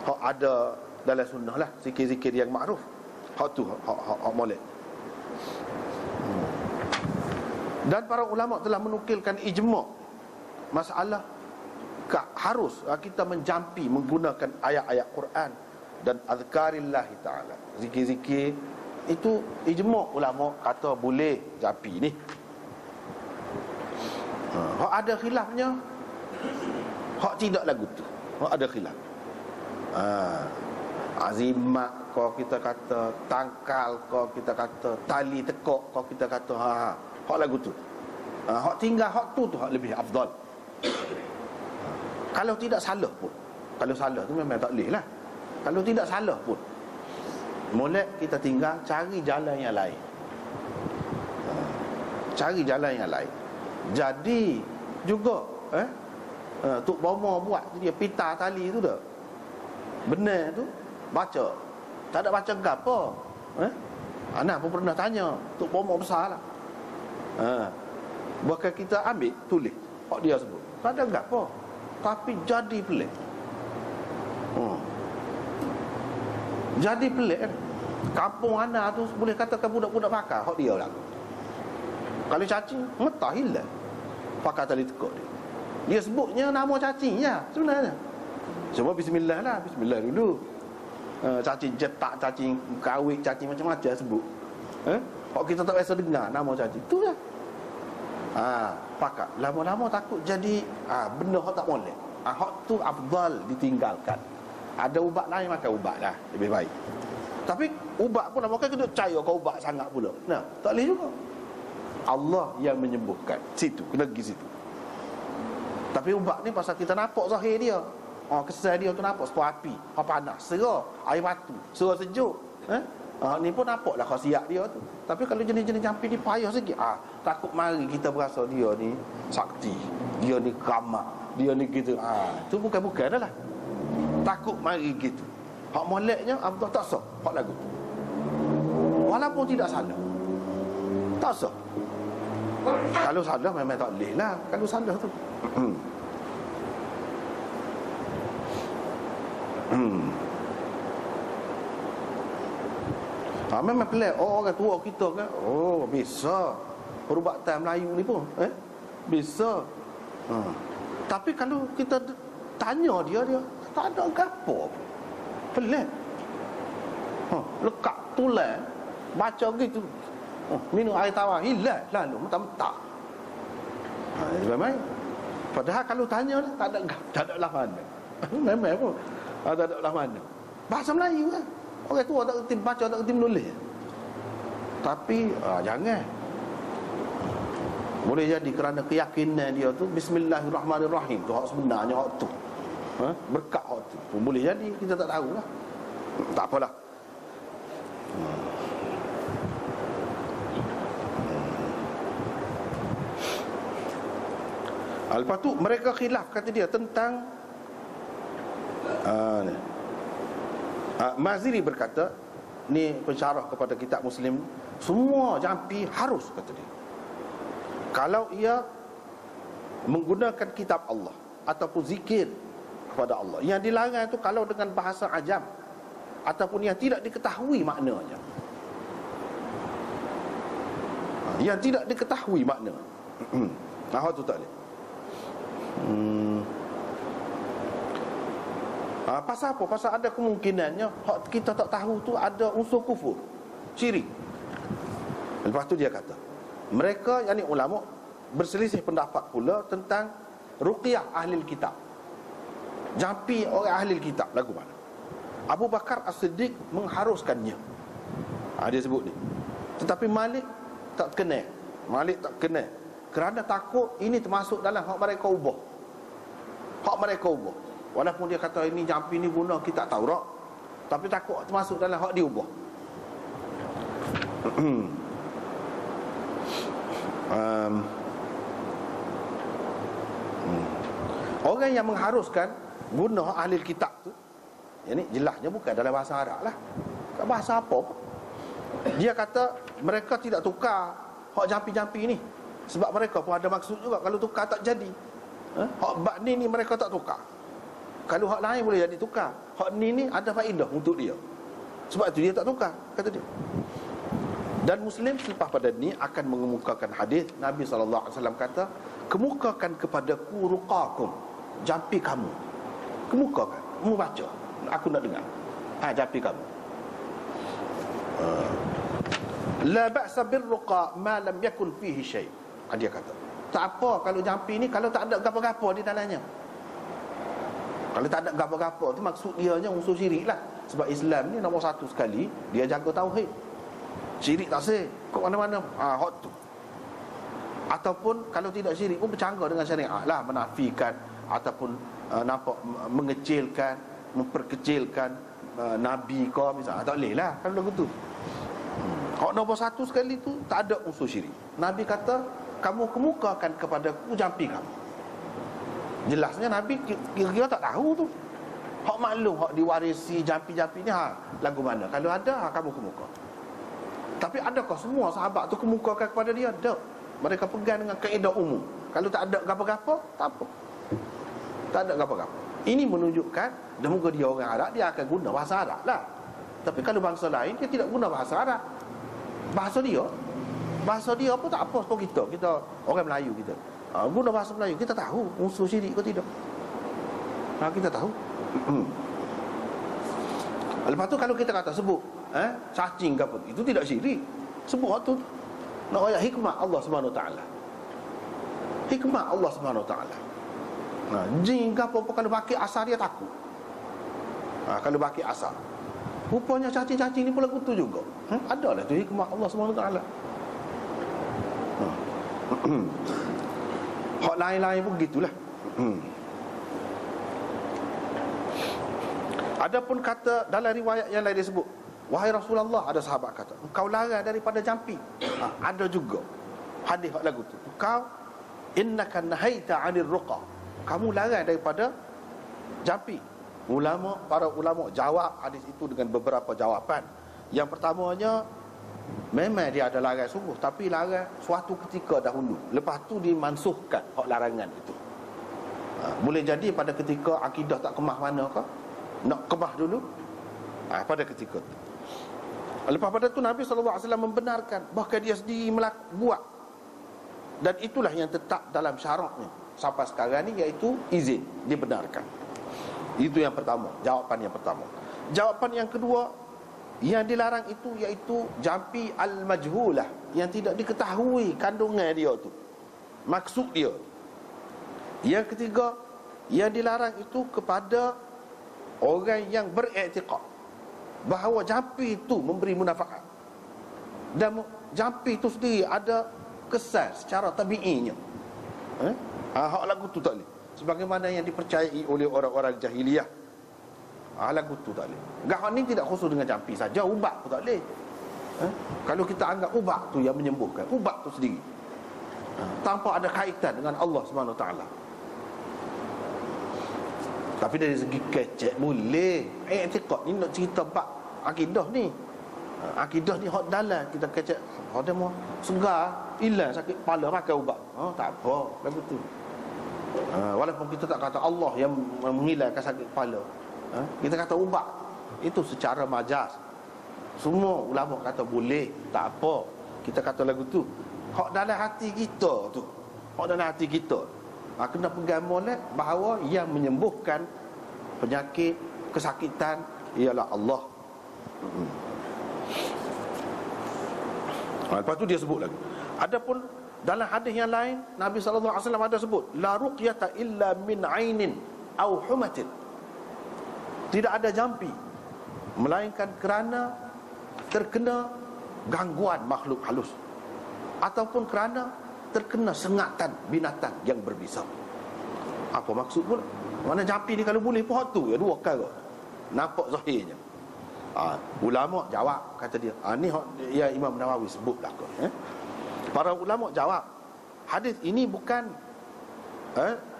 hak ada dalam sunnah lah, zikir-zikir yang ma'ruf, hak tu hak molek. Dan para ulama telah menukilkan ijma' masalah harus kita menjampi menggunakan ayat-ayat Quran dan azkarillah ta'ala, zikir-zikir itu ijma' ulama kata boleh jampi ni. Hak ada khilafnya, hak tidak lagu tu, hak ada khilaf. Azimat kau kita kata, tangkal kau kita kata, tali tekok kau kita kata, hak lagu tu. Hak tinggal hak tu hak lebih afdal. Kalau tidak salah pun, kalau salah tu memang tak boleh lah. Kalau tidak salah pun, molek kita tinggal cari jalan yang lain, cari jalan yang lain. Jadi juga Tok Bomo buat dia pita tali tu dah benar tu, baca tak ada baca ke apa. Anak pun pernah tanya Tok Bomo besar lah, bahkan kita ambil tulis hak dia sebut, tak ada ke apa, tapi jadi pelik. Jadi pelik kan. Kampung anak tu boleh katakan budak-budak pakar hak dia lah. Kalau cacing metah hilang pakai tali tekuk dia. Dia sebutnya nama cacing ya sebenarnya. Cuma bismillah lah, bismillah dulu. Cacing jetak, cacing kawik, cacing macam-macam sebut. Hak kita tak biasa dengar nama cacing tu lah. Pakat lama-lama takut jadi benda hak tak molek. hak tu afdal ditinggalkan. Ada ubat lain makan ubat lah, lebih baik. Tapi ubat pun nak makan kena percaya kau ubat sangat pula. Nah, tak boleh juga. Allah yang menyembuhkan. Situ, kena pergi situ. Tapi ubat ni pasal kita nampak zahir dia. Kesal dia tu nampak setua api, panas, serah, air batu, serah sejuk. Ni pun nampaklah khasiat dia tu. Tapi kalau jenis-jenis jampi ni payah sikit. Takut mari kita berasa dia ni sakti, dia ni keramat, dia ni gitu. Tu bukan-bukan dah lah. Takut mari gitu. Hak moleknya Allah tak sah hak lagu tu. Walaupun tidak salah, tak sah. Kalau salah memang tak boleh lah. Kalau salah tu memang pelik. Orang tua kita kan, bisa perubatan Melayu ni pun bisa. Tapi kalau kita tanya dia tak ada gapo. Pelik. Lekat tulang baca gitu. Minum air tawar hilang lalu mentah-mentah. Memang. Padahal kalau tanya tak ada lah mana. Memang pun tak ada lah mana. Bahasa Melayu kan. Orang tua tak kerti baca, tak kerti menulis. Tapi jangan. Boleh jadi kerana keyakinan dia tu Bismillahirrahmanirrahim tu hak sebenarnya hak tu. Berkat hak tu pun boleh jadi, kita tak tahulah. Tak apalah. Lepas tu mereka khilaf kata dia tentang Maziri berkata, ni pensyarah kepada kitab Muslim, semua jampi harus kata dia. Kalau ia menggunakan kitab Allah ataupun zikir kepada Allah. Yang dilarang itu kalau dengan bahasa ajam ataupun yang tidak diketahui maknanya. Yang tidak diketahui makna. Itu tak boleh. Pasal apa? Pasal ada kemungkinannya kita tak tahu tu ada unsur kufur, syirik. Lepas tu dia kata, mereka yakni ulama berselisih pendapat pula tentang ruqyah ahli kitab. Jampi orang ahli kitab lagu mana? Abu Bakar As-Siddiq mengharuskannya. Dia sebut ni. Tetapi Malik tak kena. Malik tak kena. Kerana takut ini termasuk dalam hak mereka ubah. Hak mereka ubah. Walaupun dia kata ini jampi ni guna kitab Taurat, tapi takut termasuk dalam hak diubah. Orang yang mengharuskan guna ahli kitab tu, ini jelasnya bukan dalam bahasa Arab lah. Tak bahasa apa. Dia kata mereka tidak tukar hak jampi-jampi ni, sebab mereka pun ada maksud juga. Kalau tukar tak jadi. Hak bab ni mereka tak tukar. Kalau hak lain boleh jadi tukar. Hak ni ada faedah untuk dia. Sebab itu dia tak tukar, kata dia. Dan Muslim selepas pada ni akan mengemukakan hadis Nabi SAW kata, kemukakan kepadaku ruqakum, jampi kamu. Kemukakan, kamu baca, aku nak dengar. Jampi kamu. La ba'sa birruqa ma lam yakun fihi syai'. Dia kata, tak apa kalau jampi ni kalau tak ada gapo-gapo di dalamnya. Kalau tak ada gapo-gapo tu maksud dia unsur syirik lah. Sebab Islam ni nombor satu sekali dia jaga tauhid. Syirik tak sah kok mana-mana. Hak tu. Ataupun kalau tidak syirik pun bercanggah dengan syariat lah, menafikan ataupun nampak mengecilkan, memperkecilkan nabi kau misalnya. Tak boleh lah kalau begitu. Hak nombor satu sekali tu tak ada unsur syirik. Nabi kata, kamu kemukakan kepadaku jampi kamu. Jelasnya Nabi kira-kira tak tahu tu. Hak maklum, hak diwarisi jampi-jampi ni lagu mana. Kalau ada, kamu kemuka. Tapi adakah semua sahabat tu kemukakan kepada dia? Tak. Mereka pegang dengan kaedah umum. Kalau tak ada gapo-gapo, tak apa. Tak ada gapo-gapo. Ini menunjukkan, dan moga dia orang Arab, dia akan guna bahasa Arab lah. Tapi kalau bangsa lain, dia tidak guna bahasa Arab. Bahasa dia pun tak apa sebab kita orang Melayu kita. Guna bahasa Melayu, kita tahu unsur syirik ke tidak. Kita tahu. Lepas tu kalau kita kata sebut cacing ke apa, itu tidak syirik. Sebut waktu nak ayat hikmah Allah Subhanahu Wa Taala. Hikmah Allah Subhanahu Wa Taala. Jin ke apa-apa kalau baki asal dia takut. Kalau baki asal. Rupanya cacing-cacing ni pun lagu tu juga. Adalah tu hikmah Allah SWT. Hak lain-lain pun gitulah. Adapun kata dalam riwayat yang lain disebut, wahai Rasulullah, ada sahabat kata, engkau larang daripada jampi. Ada juga hadis hak lagu tu. Engkau innaka nahaita 'anil ruqa. Kamu larang daripada jampi. Para ulama jawab hadis itu dengan beberapa jawapan. Yang pertamanya, memang dia ada larang sungguh, tapi larang suatu ketika dahulu. Lepas tu dimansuhkan hak larangan itu. Boleh jadi pada ketika akidah tak kemah mana ke, nak kemah dulu, pada ketika tu. Lepas pada tu Nabi SAW membenarkan, bahkan dia sendiri buat. Dan itulah yang tetap dalam syaratnya sampai sekarang ni, iaitu izin, dibenarkan. Itu yang pertama, jawapan yang pertama. Jawapan yang kedua, yang dilarang itu iaitu jampi al-majhulah, yang tidak diketahui kandungan dia tu, maksud dia. Yang ketiga, yang dilarang itu kepada orang yang beriktikad bahawa jampi itu memberi munafaat, dan jampi itu sendiri ada kesan secara tabi'inya. Hak lagu tu tak boleh, sebagaimana yang dipercayai oleh orang-orang jahiliyah. Lagu tu tak boleh. Hak ni tidak khusus dengan jampi saja, ubat pun tak boleh. Kalau kita anggap ubat tu yang menyembuhkan, ubat tu sendiri tanpa ada kaitan dengan Allah SWT. Tapi dari segi kecek boleh. I'tiqad ni nak cerita bab akidah ni. Akidah ni hak dalam kita kecek. Ada mau segar, hilang sakit kepala makan ubat. Tak apa lagu tu. Walaupun kita tak kata Allah yang menghilangkan sakit kepala, kita kata ubat. Itu secara majaz. Semua ulama kata boleh, tak apa. Kita kata lagu tu hak dalam hati kita tu. Hak dalam hati kita. Kena pegang molek bahawa yang menyembuhkan penyakit, kesakitan ialah Allah. Lepas tu dia sebut lagi. Adapun dalam hadis yang lain, Nabi SAW ada sebut, la ruqyata illa min ainin au humatin. Tidak ada jampi melainkan kerana terkena gangguan makhluk halus, ataupun kerana terkena sengatan binatang yang berbisa. Apa maksud pula? Mana jampi ni kalau boleh pun hak tu ya, dua perkara. Nampak zahirnya. Ulama jawab, kata dia, ni hak ya Imam Nawawi sebut dah kau. Para ulama jawab, hadis ini bukan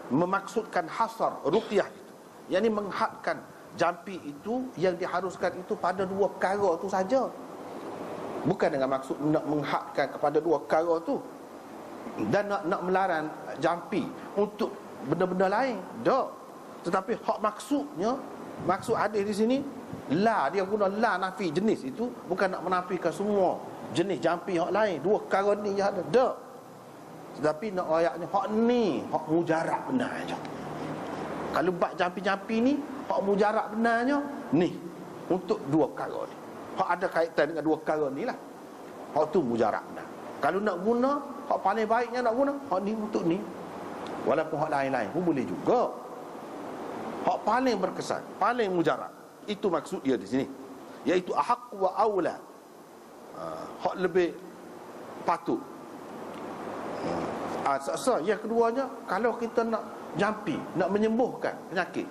memaksudkan hasar ruqyah itu. Yang ini menghadkan jampi itu yang diharuskan itu pada dua perkara tu saja. Bukan dengan maksud nak menghadkan kepada dua perkara tu dan nak melarang jampi untuk benda-benda lain. Tak. Tetapi hak maksudnya, maksud hadis di sini, la, dia guna la nafi jenis itu, bukan nak menafikan semua jenis jampi hak lain. Dua perkara ni je ada. Tak. Tetapi nak ayatnya hak ni, hak mujarab benar aja. Kalau bab jampi-jampi ni, hak mujarab benarnya ni untuk dua perkara ni. Hak ada kaitan dengan dua perkara ni lah. Hak tu mujarab benar. Kalau nak guna, hak paling baiknya nak guna hak ni untuk ni. Walaupun hak lain-lain pun boleh juga. Hak paling berkesan, paling mujarab, itu maksud dia di sini, iaitu ahaq wa aula. Hak lebih patut. Yang keduanya, kalau kita nak jampi, nak menyembuhkan penyakit,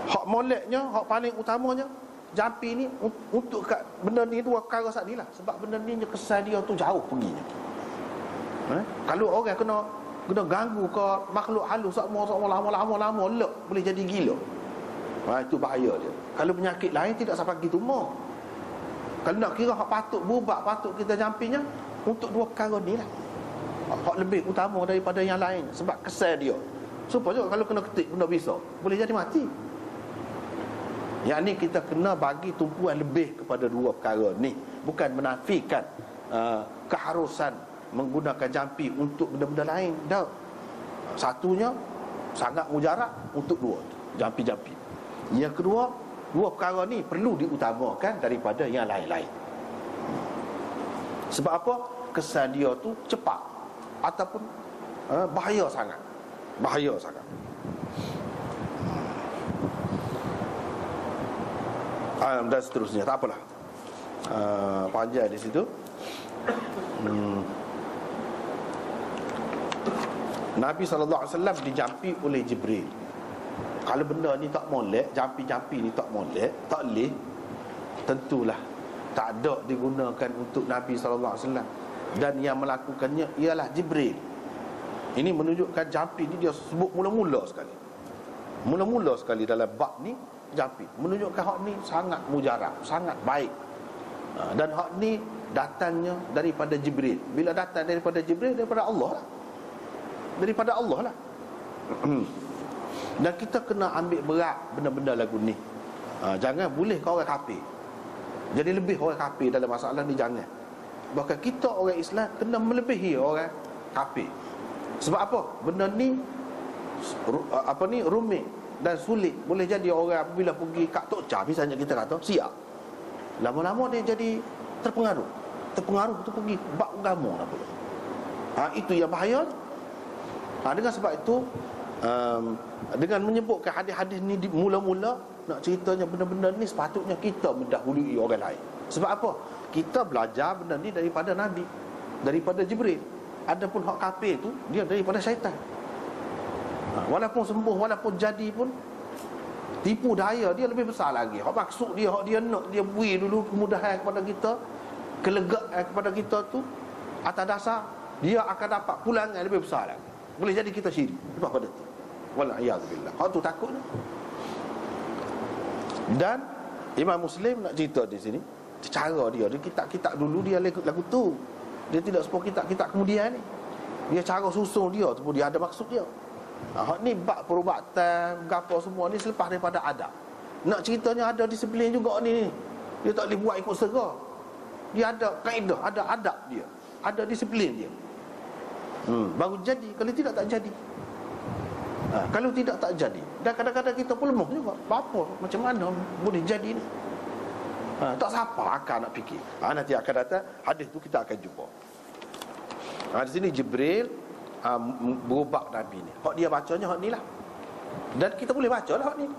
hak moleknya, hak paling utamanya jampi ni untuk kat benda ni dua perkara saat ni lah. Sebab benda ni kesan dia tu jauh perginya. Kalau orang kena ganggu ke makhluk halus sama lama-lama lek, boleh jadi gila. Itu bahaya dia. Kalau penyakit lain tidak sampai gitu mau. Kalau nak kira hak patut berubat, patut kita jampinya untuk dua perkara ni lah. Hak lebih utama daripada yang lain sebab kesan dia. Supaya kalau kena ketik benda bisa, boleh jadi mati. Yang ni kita kena bagi tumpuan lebih kepada dua perkara ni. Bukan menafikan keharusan menggunakan jampi untuk benda-benda lain. Tak. Satunya sangat mujarab untuk dua jampi-jampi. Yang kedua, dua perkara ni perlu diutamakan daripada yang lain-lain. Sebab apa? Kesan dia tu cepat ataupun bahaya sangat. Bahaya sangat. Dan seterusnya, tak apalah, panjang di situ. Nabi SAW dijampi oleh Jibril. Kalau benda ni tak molek, jampi-jampi ni tak molek, tak leh, tentulah tak ada digunakan untuk Nabi SAW. Dan yang melakukannya ialah Jibril. Ini menunjukkan jampi ni dia sebut mula-mula sekali. Mula-mula sekali dalam bab ni, jampi menunjukkan hak ni sangat mujarab, sangat baik. Dan hak ni datangnya daripada Jibril. Bila datang daripada Jibril, daripada Allah lah. Daripada Allah lah. Dan kita kena ambil berat benda-benda lagu ni. Jangan boleh kau orang kafir. Jadi lebih orang kafir dalam masalah ni, jangan. Bahkan kita orang Islam kena melebihi orang kafir. Sebab apa? Benda ni rumit dan sulit. Boleh jadi orang apabila pergi kat Tok Cha misalnya, kita kata siap, lama-lama dia jadi terpengaruh tu pergi bab agama lah pula. Itu yang bahaya. Dengan sebab itu, dengan menyebutkan hadis-hadis ni mula-mula, nak ceritanya benda-benda ni sepatutnya kita mendahului orang lain. Sebab apa? Kita belajar benda ni daripada Nabi, daripada Jibril. Adapun hak kafir tu, dia daripada syaitan. Walaupun sembuh, walaupun jadi pun, tipu daya dia lebih besar lagi. Hak maksud dia, hak dia nak dia beri dulu kemudahan kepada kita, kelegaan kepada kita tu, atas dasar dia akan dapat pulangan lebih besar lagi. Boleh jadi kita syirik lepas pada tu. Wal'iyadzubillah. Hak tu takutnya. Dan Imam Muslim nak cerita di sini cara dia kitab-kitab dulu dia lagu tu. Dia tidak seperti kitab-kitab kemudian ni. Dia cara susun dia tu pun dia ada maksud dia. Hak ni bab perubatan, gapo semua ni selepas daripada adab. Nak ceritanya ada disiplin juga ni. Dia tak boleh buat ikut serah. Dia ada kaedah, ada adab dia, ada disiplin dia. Baru jadi. Kalau tidak tak jadi. Kalau tidak tak jadi. Dan kadang-kadang kita pun lemah juga. Apa macam mana boleh jadi ni? Tak siapa akan nak fikir. Nanti akan datang hadis tu kita akan jumpa. Di sini Jibril berubah Nabi ni. Hak dia bacanya hak ni lah. Dan kita boleh baca lah hak ni.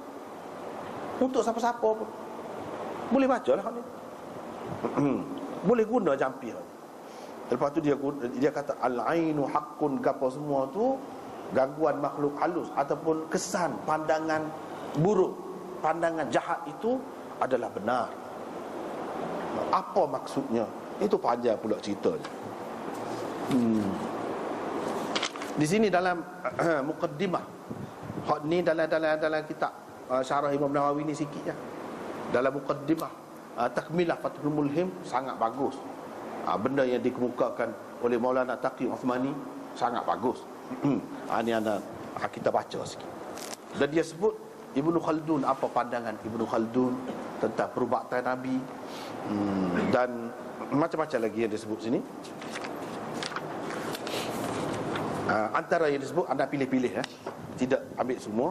Untuk siapa-siapa pun boleh baca lah hak ni. Boleh guna jampi hak. Lepas tu dia kata al-ainu haqqun, gapo semua tu gangguan makhluk halus ataupun kesan pandangan buruk, pandangan jahat itu adalah benar. Apa maksudnya? Itu panjang pula ceritanya. Di sini dalam muqaddimah, hak ni dalam kitab Syarah Imam Nawawi ni sikit je. Dalam muqaddimah takmilah Fathul Mulhim sangat bagus. Benda yang dikemukakan oleh Maulana Taqi Uthmani sangat bagus. Ini kita baca sikit. Dan dia sebut Ibnu Khaldun, apa pandangan Ibnu Khaldun tentang perubatan Nabi, dan macam-macam lagi yang disebut sini. Antara yang disebut anda pilih-pilih, tidak ambil semua.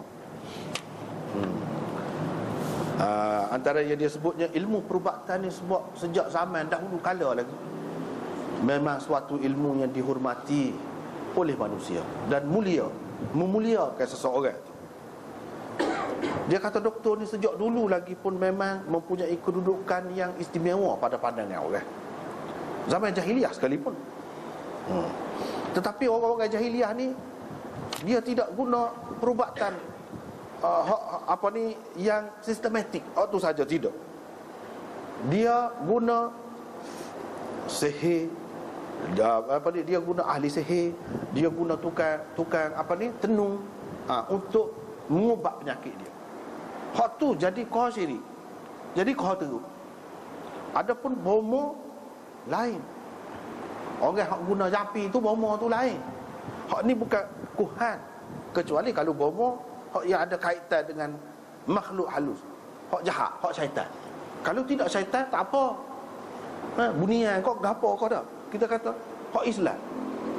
Antara yang dia sebutnya, ilmu perubatan ni sebab sejak zaman dahulu kala lagi memang suatu ilmu yang dihormati oleh manusia dan mulia, memuliakan seseorang. Dia kata doktor ni sejak dulu lagi pun memang mempunyai kedudukan yang istimewa pada pandangan orang. Zaman jahiliah sekalipun. Tetapi orang-orang jahiliah ni dia tidak guna perubatan yang sistematik. Itu saja tidak. Dia guna sihir, dia guna ahli sihir, dia guna tukang tenung untuk mengubah penyakit dia. Hak tu jadi kau syirik, jadi kau teruk. Adapun bomo lain. Orang hak guna jampi tu bomo tu lain. Hak ni bukan kuhan, kecuali kalau bomo hak yang ada kaitan dengan makhluk halus, hak jahat, hak syaitan. Kalau tidak syaitan tak apa. Bunian kau gapo kau dah. Kita kata hak Islam,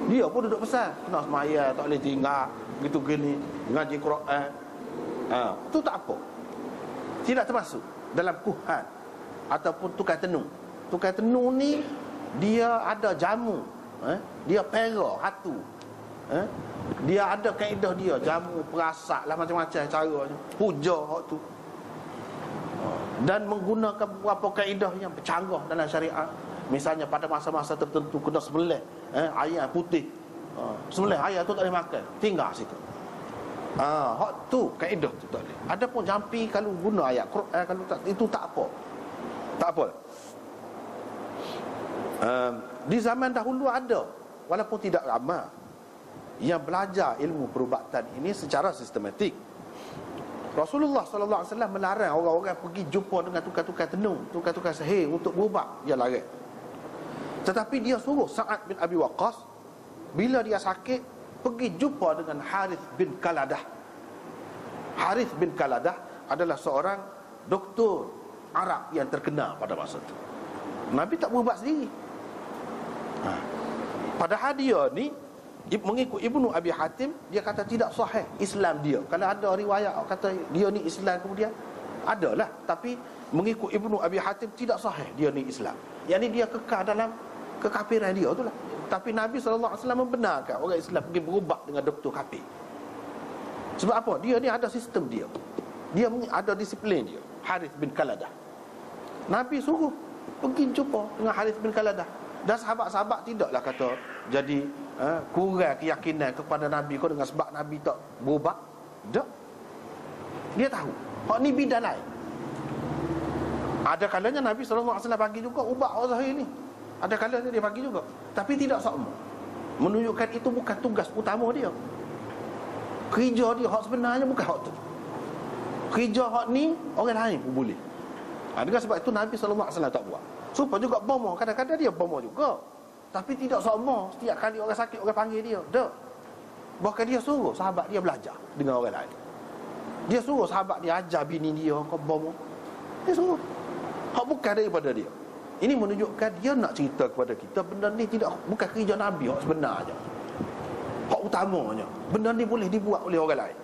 dia pun duduk besar, kena semaya, tak boleh tinggal gitu gini, ngaji Quran. Itu tak apa. Tidak termasuk dalam kuhan ataupun tukang tenung. Tukang tenung ni dia ada jamu, dia pera hatu, Dia ada kaedah dia, jamu, perasak lah, macam-macam caranya, puja hak tu. Dan menggunakan beberapa kaedah yang bercanggah dalam syariat. Misalnya pada masa-masa tertentu kena sembelih ayam putih. Sembelih ayam tu tak boleh makan, tinggal situ. Hak tu kaedah tu tak boleh. Adapun jampi kalau guna ayat Quran, kalau tak, itu tak apa. Tak apa. Di zaman dahulu ada, walaupun tidak ramai, yang belajar ilmu perubatan ini secara sistematik. Rasulullah sallallahu alaihi wasallam melarang orang-orang pergi jumpa dengan tukar-tukar tenung, tukar-tukar sihir untuk berubat, dia larang. Tetapi dia suruh Sa'ad bin Abi Waqqas bila dia sakit pergi jumpa dengan Harith bin Kaladah. Harith bin Kaladah adalah seorang doktor Arab yang terkenal pada masa itu. Nabi tak berubat sendiri. Padahal dia ni mengikut Ibnu Abi Hatim, dia kata tidak sahih Islam dia. Kalau ada riwayat kata dia ni Islam kemudian, adalah, tapi mengikut Ibnu Abi Hatim tidak sahih dia ni Islam. Yang ni dia kekal dalam kekafiran dia itulah. Tapi Nabi SAW membenarkan orang Islam pergi berubat dengan doktor kafir. Sebab apa? Dia ni ada sistem dia. Dia ada disiplin dia. Harith bin Kaladah. Nabi suruh pergi jumpa dengan Harith bin Kaladah. Dan sahabat-sahabat tidaklah kata jadi kurang keyakinan kepada Nabi kau dengan sebab Nabi tak berubat. Tak. Dia tahu hak ni bidan lain. Ada kalanya Nabi SAW bagi juga ubat orang zahir ni. Ada kalanya dia bagi juga, tapi tidak sama. Menunjukkan itu bukan tugas utama dia. Kerja dia hak sebenarnya bukan hak tu. Kerja hak ni orang lain pun boleh. Dengan sebab itu Nabi SAW tak buat. Supaya juga bomo, kadang-kadang dia bomo juga, tapi tidak sama setiap kali orang sakit orang panggil dia. Tak. Bahkan dia suruh sahabat dia belajar dengan orang lain. Dia suruh sahabat dia ajar bini dia kau bomo. Dia suruh. Hak bukan daripada dia. Ini menunjukkan dia nak cerita kepada kita benda ni tidak, bukan kerja Nabi hak sebenarnya, hak utamanya. Benda ni boleh dibuat oleh orang lain.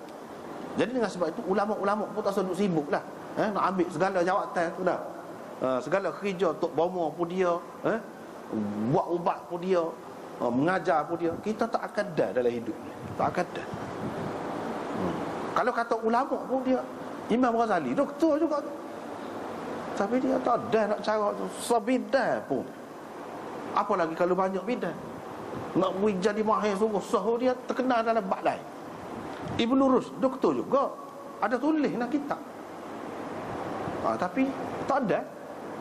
Jadi dengan sebab itu ulama-ulama pun tak seduk sibuk lah, nak ambil segala jawatan tu dah. Segala kerja untuk bomo pun dia, buat ubat pun dia, mengajar pun dia. Kita tak akan dah dalam hidup ni, tak akan dah. Kalau kata ulama pun dia, Imam Ghazali doktor juga tu, tapi dia tak ada nak cara tu, sebidan pun. Apa lagi kalau banyak bidan, nak jadi mahir sungguh sahur, dia terkenal dalam bab lain. Ibnu Rushd doktor juga, ada tulis nak kitab, tapi tak ada.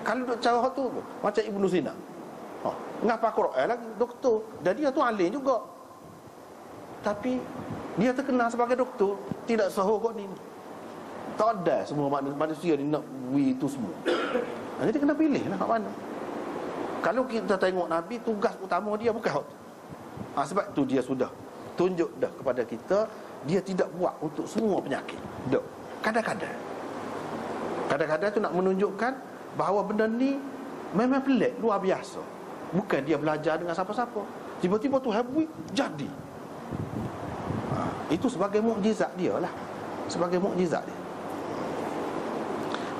Kalau duk cara tu macam Ibnu Sina, ngapa Quran lagi doktor, dan dia tu alim juga, tapi dia terkenal sebagai doktor, tidak sahur kok ni. Tak ada semua manusia ni nak we itu semua. Jadi kena pilih lah kat mana. Kalau kita tengok Nabi, tugas utama dia bukan hak tu. Sebab tu dia sudah tunjuk dah kepada kita, dia tidak buat untuk semua penyakit. Dah. Kadang-kadang tu nak menunjukkan bahawa benda ni memang pelik, luar biasa. Bukan dia belajar dengan siapa-siapa, tiba-tiba tu habis jadi. Itu sebagai mukjizat dia lah, sebagai mukjizat dia,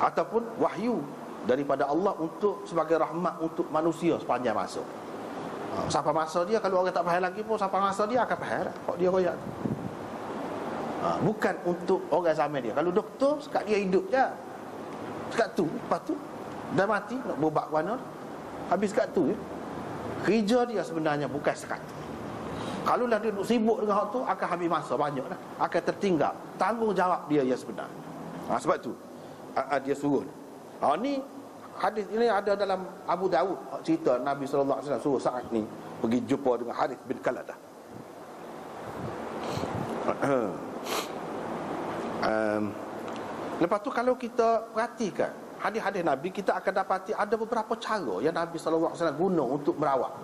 ataupun wahyu daripada Allah untuk sebagai rahmat untuk manusia sepanjang masa. Sampai masa dia, kalau orang tak faham lagi pun sampai masa dia akan faham lah kok dia royak tu. Bukan untuk orang zaman dia. Kalau doktor sekat dia hidup je, sekat tu, lepas tu dah mati, nak berubat ke mana, habis sekat tu je. Kerja dia sebenarnya bukan sekat tu. Kalau lah dia duduk sibuk dengan hak tu, akan habis masa banyak lah, akan tertinggal tanggungjawab dia yang sebenar. Sebab tu dia suruh. Ni hadis ini ada dalam Abu Dawud, cerita Nabi SAW suruh Sa'ad ni pergi jumpa dengan Harith bin Kaladah. Lepas tu kalau kita perhatikan hadis-hadis Nabi, kita akan dapati ada beberapa cara yang Nabi SAW guna untuk merawat.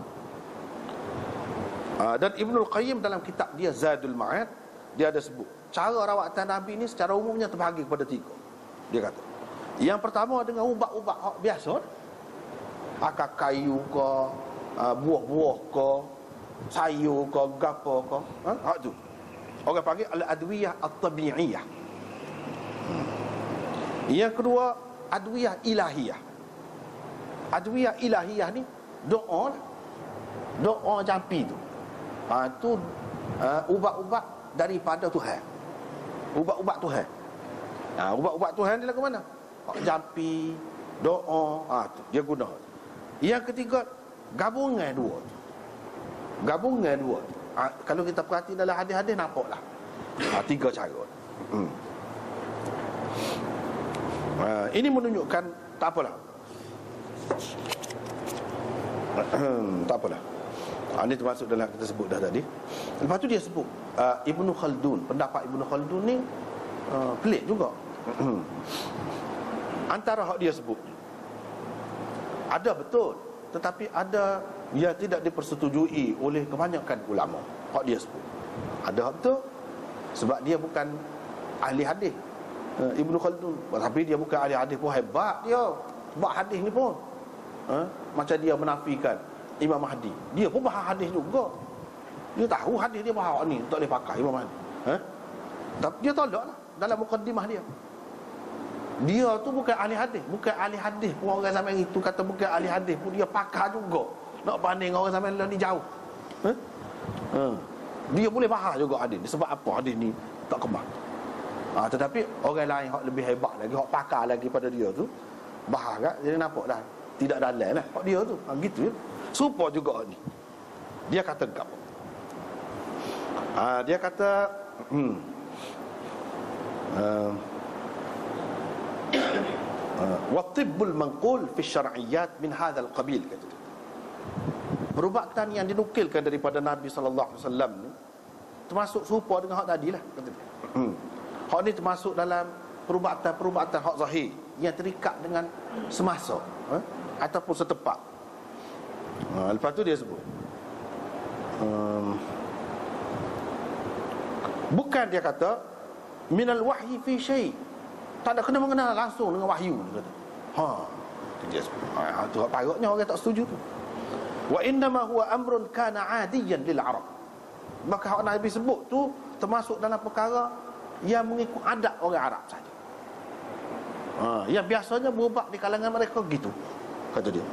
Dan Ibnul Qayyim dalam kitab dia Zadul Ma'ad, dia ada sebut cara rawatan Nabi ni secara umumnya terbahagi kepada 3. Dia kata, yang pertama dengan ubat-ubat biasa, akar kayu ke, buah-buah ke, sayur ke, gapo ke, hak tu orang panggil al-adwiyah at-tabi'iyah. Yang kedua, adwiyah ilahiyah. Adwiyah ilahiyah ni doa jampi tu. Tu ubat-ubat daripada Tuhan. Ubat-ubat Tuhan. Ubat-ubat Tuhan ni lagu mana? Jampi, doa, tu dia guna. Yang ketiga, gabungan dua tu. Gabungan dua tu. Kalau kita perhati dalam hadis-hadis nampaklah. Tiga cara. Ini menunjukkan tak apalah. Tak apalah. Ini termasuk dalam kita sebut dah tadi. Lepas tu dia sebut Ibnu Khaldun. Pendapat Ibnu Khaldun ni pelik juga. Antara hak dia sebut ada betul, tetapi ada yang tidak dipersetujui oleh kebanyakan ulama. Hak dia sebut ada hak betul, sebab dia bukan ahli hadis. Ibnu Khaldun, tapi dia bukan ahli hadis pun hebat dia. Bab hadis ni pun macam dia menafikan Imam Mahdi, dia pun faham hadis juga. Dia tahu hadis dia faham ni tak boleh pakai Imam Mahdi. Tapi dia tolaklah dalam mukadimah dia. Dia tu bukan ahli hadis, bukan ahli hadis pun orang zaman itu kata bukan ahli hadis pun dia pakar juga. Nak banding orang zaman ni jauh. Dia boleh faham juga hadis. Sebab apa hadis ni tak kembang. Tetapi orang lain hak lebih hebat lagi, hak pakar lagi pada dia tu bahar kan, jadi nampak dah tidak dalil lah hak dia tu. Gitu je. Serupa juga ni. Dia kata gap. Dia kata wa tibbul manqul fi syar'iyyat min hadzal qabil, kata dia. Perubatan yang dinukilkan daripada Nabi sallallahu alaihi wasallam ni termasuk serupa dengan hak tadi lah, kata dia. Hak ni termasuk dalam perubatan hak zahir yang terikat dengan semasa ataupun setempat. Lepas tu dia sebut bukan, dia kata minal wahyi fi syai', tak ada kena mengena langsung dengan wahyu, dia kata. Dia sebut. Tu parutnya orang tak setuju tu. Wa innama huwa amrun kana 'adiyan lil arab. Maka hak Nabi sebut tu termasuk dalam perkara yang mengikut adat orang Arab saja. Yang biasanya berubat di kalangan mereka gitu, kata dia.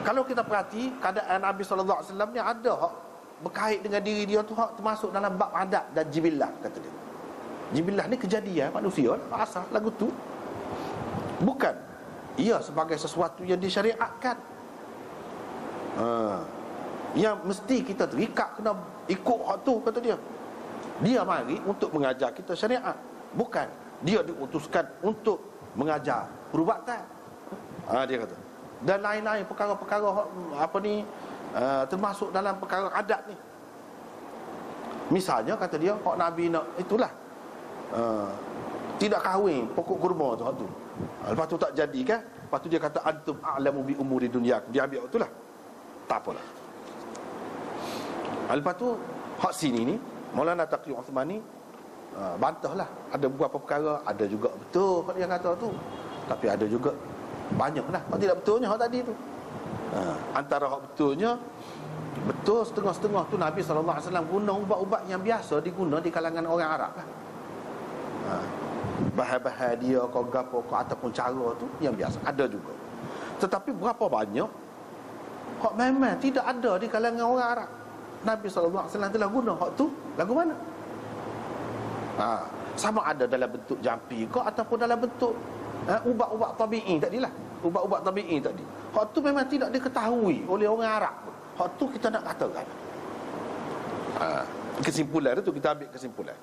Kalau kita perhati keadaan Nabi sallallahu alaihi wasallam ni ada hak berkait dengan diri dia tu, hak termasuk dalam bab adat dan jibillah, kata dia. Jibillah ni kejadian manusia lah, asal lagu tu. Bukan ia sebagai sesuatu yang disyariatkan. Yang mesti kita terikat kena ikut hak tu, kata dia. Dia mari untuk mengajar kita syariat, bukan dia diutuskan untuk mengajar perubatan. Dia kata. Dan lain-lain perkara-perkara apa ni, termasuk dalam perkara adat ni. Misalnya kata dia, hak Nabi nak itulah tidak kahwin pokok kurma tu, hak tu. Lepas tu tak jadi kan? Lepas tu dia kata antum a'lamu bi umuri dunyakum. Dia ambil itulah. Tak apalah. Lepas tu hak sini ni Maulana Taqi Uthmani bantahlah. Ada beberapa perkara, ada juga betul hak dia kata tu, tapi ada juga banyaklah hak tidak betulnya hak tadi tu. Antara hak betulnya, betul setengah-setengah tu Nabi SAW guna ubat-ubat yang biasa diguna di kalangan orang Arab lah. Bahan-bahan dia kau gapo kau ataupun cara tu yang biasa ada juga. Tetapi berapa banyak hak memang tidak ada di kalangan orang Arab, Nabi SAW telah guna hak tu lagu mana? Sama ada dalam bentuk jampi ke ataupun dalam bentuk ubat-ubat tabi'i tadilah. Ubat-ubat tabi'i tadi, hak tu memang tidak diketahui oleh orang Arab. Hak tu kita nak katakan. Kesimpulan tu kita ambil kesimpulan.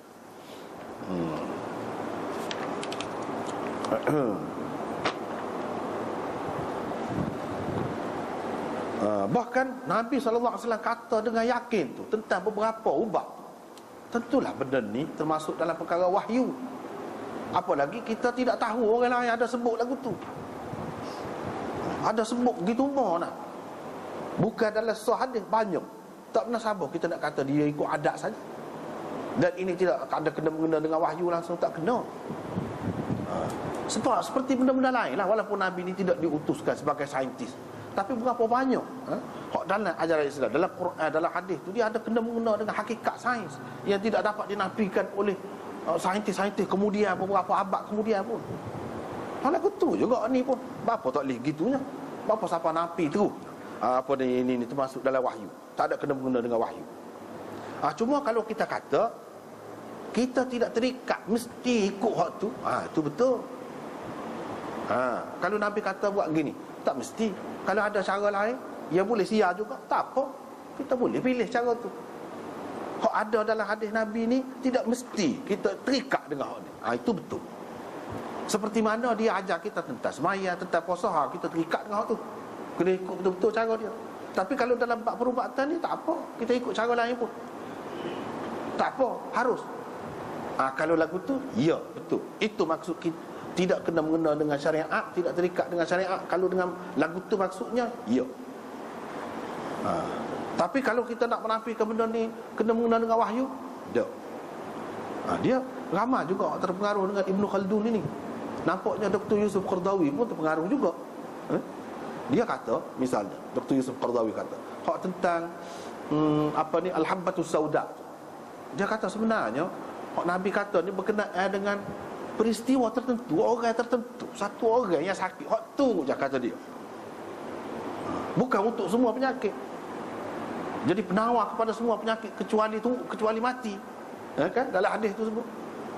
Bahkan Nabi SAW kata dengan yakin tu tentang beberapa ubat tu, tentulah benda ni termasuk dalam perkara wahyu. Apalagi kita tidak tahu orang lain ada sebut lagu tu, ada sebut gitu mana. Bukan dalam hadis banyak. Tak pernah sabar kita nak kata dia ikut adat saja. Dan ini tidak ada kena-mengena dengan wahyu langsung, tak kena. Sebab seperti benda-benda lain lah, walaupun Nabi ni tidak diutuskan sebagai saintis, tapi berapa banyak dalam ajaran Islam, dalam Quran, dalam hadis tu dia ada kena-mengena dengan hakikat sains yang tidak dapat dinafikan oleh saintis-saintis kemudian beberapa abad kemudian pun. Hal tu juga ni pun bapa tak boleh gitunya. Apa siapa napi tu? Apa ini termasuk dalam wahyu. Tak ada kena-mengena dengan wahyu. Cuma kalau kita kata kita tidak terikat mesti ikut hak tu, itu betul. Kalau Nabi kata buat gini, tak mesti. Kalau ada cara lain yang boleh sia juga, tak apa. Kita boleh pilih cara tu. Hak ada dalam hadis Nabi ni tidak mesti kita terikat dengan hak ni. Itu betul. Seperti mana dia ajar kita tentang semaya, tentang puasa, kita terikat dengan hak tu. Kena ikut betul-betul cara dia. Tapi kalau dalam bab perubatan ni tak apa, kita ikut cara lain pun tak apa, harus. Kalau lagu tu, ya betul. Itu maksud kita, tidak kena mengena dengan syariat, tidak terikat dengan syariat. Kalau dengan lagu tu maksudnya, ya. Tapi kalau kita nak menafikan benda ni kena mengena dengan wahyu, tak. Dia ramai juga terpengaruh dengan Ibn Khaldun ini. Nampaknya Dr. Yusuf Qaradawi pun terpengaruh juga. Dia kata, misalnya Dr. Yusuf Qaradawi kata hak tentang Al-Habbatus Sauda. Dia kata sebenarnya hak Nabi kata ni berkenaan dengan peristiwa tertentu, orang tertentu, satu orang yang sakit. Hak tu je kata dia. Bukan untuk semua penyakit. Jadi penawar kepada semua penyakit kecuali mati. Kan dalam hadis tu sebut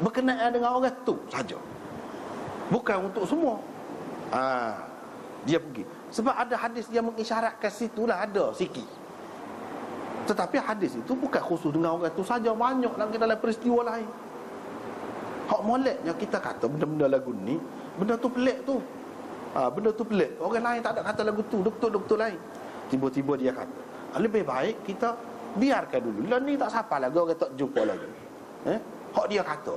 berkenaan dengan orang tu saja. Bukan untuk semua. Dia pergi. Sebab ada hadis yang mengisyaratkan situlah ada sikit. Tetapi hadis itu bukan khusus dengan orang tu saja, banyak lagi dalam peristiwa lain. Hak moleknya kita kata benda-benda lagu ni, benda tu pelik tu. Benda tu pelik. Orang lain tak ada kata lagu tu, doktor-doktor lain. Tiba-tiba dia kata, lebih baik kita biarkan dulu. Lah ni tak siapa lagi, orang tak jumpa lagi. Hak dia kata,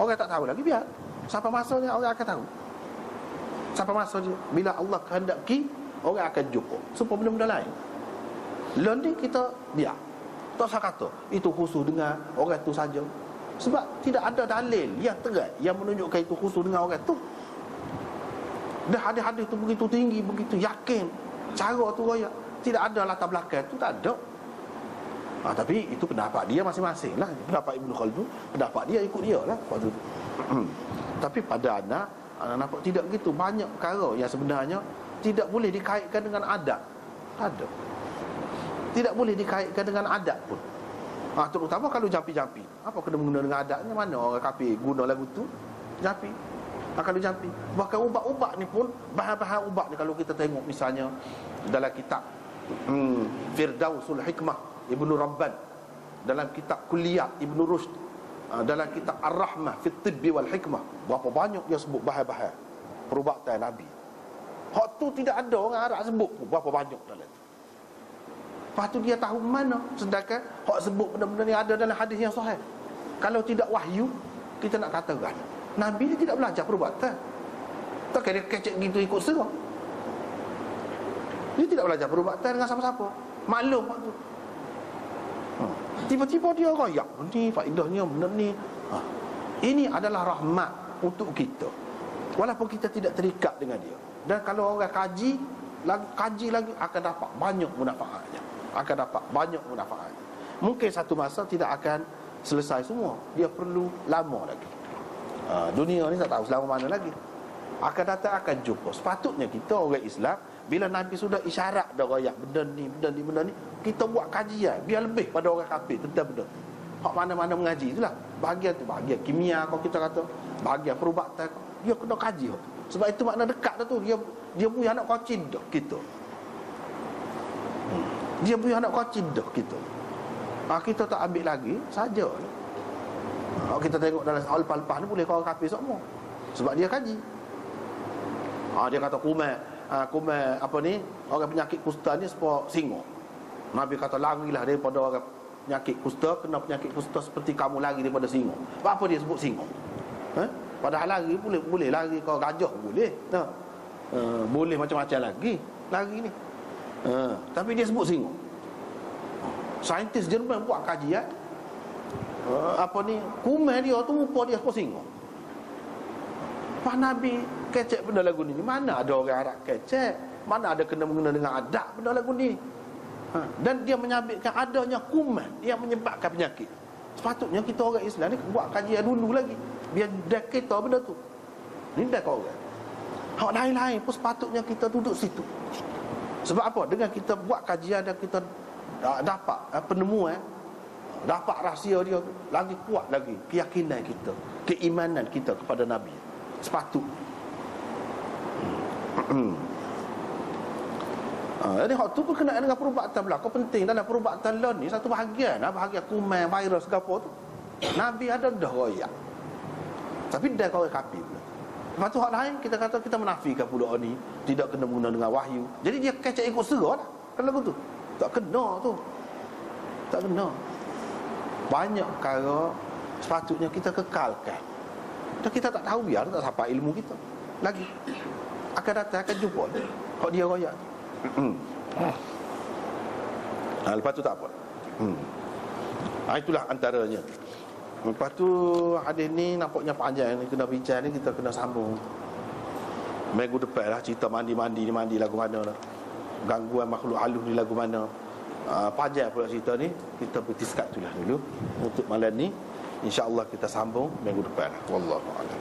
orang tak tahu lagi, biar. Sampai masanya orang akan tahu. Sampai masanya bila Allah kehendaki, orang akan jumpa. Supaya benda-benda lain. Lah ni kita biar. Tak usah kata itu khusus dengan orang tu saja. Sebab tidak ada dalil yang terang yang menunjukkan itu khusus dengan orang tu. Dah hadis-hadis tu begitu tinggi, begitu yakin cara tu raya. Tidak ada latar belakang tu, tak ada. Tapi itu pendapat dia masing-masing lah. Pendapat Ibn Khaldun, pendapat dia ikut dia lah. Tapi pada anak nampak tidak begitu. Banyak perkara yang sebenarnya tidak boleh dikaitkan dengan adat. Tak ada. Tidak boleh dikaitkan dengan adat pun. Terutama kalau jampi-jampi. Apa kena menggunakan dengan adatnya? Mana orang kafir guna lagu tu? Jampi. Kalau jampi. Bahkan ubat-ubat ni pun, bahan-bahan ubat ni kalau kita tengok misalnya dalam kitab Firdausul Hikmah Ibn Rabban, dalam kitab Kulliyat Ibn Rushd, dalam kitab Ar-Rahmah Fit Tibbi wal Hikmah, berapa banyak dia sebut bahan-bahan perubatan Nabi. Hak tu tidak ada orang Arab sebut pun berapa banyak dalam tu. Lepas tu dia tahu mana. Sedangkan hak sebut benda-benda ni ada dalam hadis yang sahih. Kalau tidak wahyu, kita nak katakan Nabi ni tidak belajar perubatan. Tak kira kecek gitu ikut serah. Dia tidak belajar perubatan dengan siapa-siapa. Maklum waktu. Tiba-tiba dia royak, ni faedahnya benda ni. Ini adalah rahmat untuk kita. Walaupun kita tidak terikat dengan dia. Dan kalau orang kaji lagi akan dapat banyak manfaatnya. Akan dapat banyak manfaatnya. Mungkin satu masa tidak akan selesai semua. Dia perlu lama lagi. Dunia ni tak tahu selama mana lagi. Akan datang, akan jumpa. Sepatutnya kita orang Islam, bila Nabi sudah isyarat dah royak benda ni, kita buat kajian biar lebih pada orang kafir tentang benda. Hak mana-mana mengaji itulah. Bahagian tu, bahagian kimia kalau kita kata, bahagian perubatan, dia kena kaji. Sebab itu makna dekat dah tu. Dia punya anak kocin dah kita. Dia punya anak kocin dah kita. Kita tak ambil lagi saja. Kita tengok dalam Al-Falpah ni boleh orang kafir semua. Sebab dia kaji. Dia kata kumat apa ni, orang penyakit kusta ni sebab singa. Nabi kata larilah daripada orang penyakit kusta, kena penyakit kusta seperti kamu lari daripada singa. Apa dia sebut singa? Padahal lari boleh lari kau gajah boleh. Boleh macam-macam lagi lari ni. Tapi dia sebut singa. Saintis Jerman buat kajian. Kuman dia tu rupa dia sebut singa. Pak Nabi kecek benda lagu ni. Mana ada orang Arab kecek? Mana ada kena mengena dengan adat benda lagu ni? Dan dia menyabitkan adanya kuman yang menyebabkan penyakit. Sepatutnya kita orang Islam ni buat kajian dulu lagi, biar dah kita benda tu. Ni dah kau orang. Hak lain-lain pun sepatutnya kita duduk situ. Sebab apa? Dengan kita buat kajian dan kita dapat penemuan, dapat rahsia dia, lagi kuat lagi keyakinan kita, keimanan kita kepada Nabi. Sepatutnya. Jadi hak tu berkenaan dengan perubatan berlaku penting. Dalam perubatan lain ni satu bahagian, bahagian kuman, virus ke apa tu, Nabi ada dah royak. Tapi dah kau kafir pula. Lepas tu hak lain kita kata kita menafikan pula ni tidak kena guna dengan wahyu. Jadi dia kecek ikut serah lah. Kalau begitu tak kena tu. Tak kena. Banyak perkara sepatutnya kita kekalkan. Dan kita tak tahu, biar tak sampai ilmu kita. Lagi akan datang, akan jumpa hak dia royak. Lepas tu tak apa. Itulah antaranya. Lepas tu hadis ni nampaknya panjang ni, kena bincang ni, kita kena sambung minggu depan lah. Cerita mandi lagu mana lah, gangguan makhluk halus ni lagu mana. Panjang pula cerita ni. Kita berhenti sekat tu lah dulu untuk malam ni. InsyaAllah kita sambung minggu depan lah. Wallahu a'lam.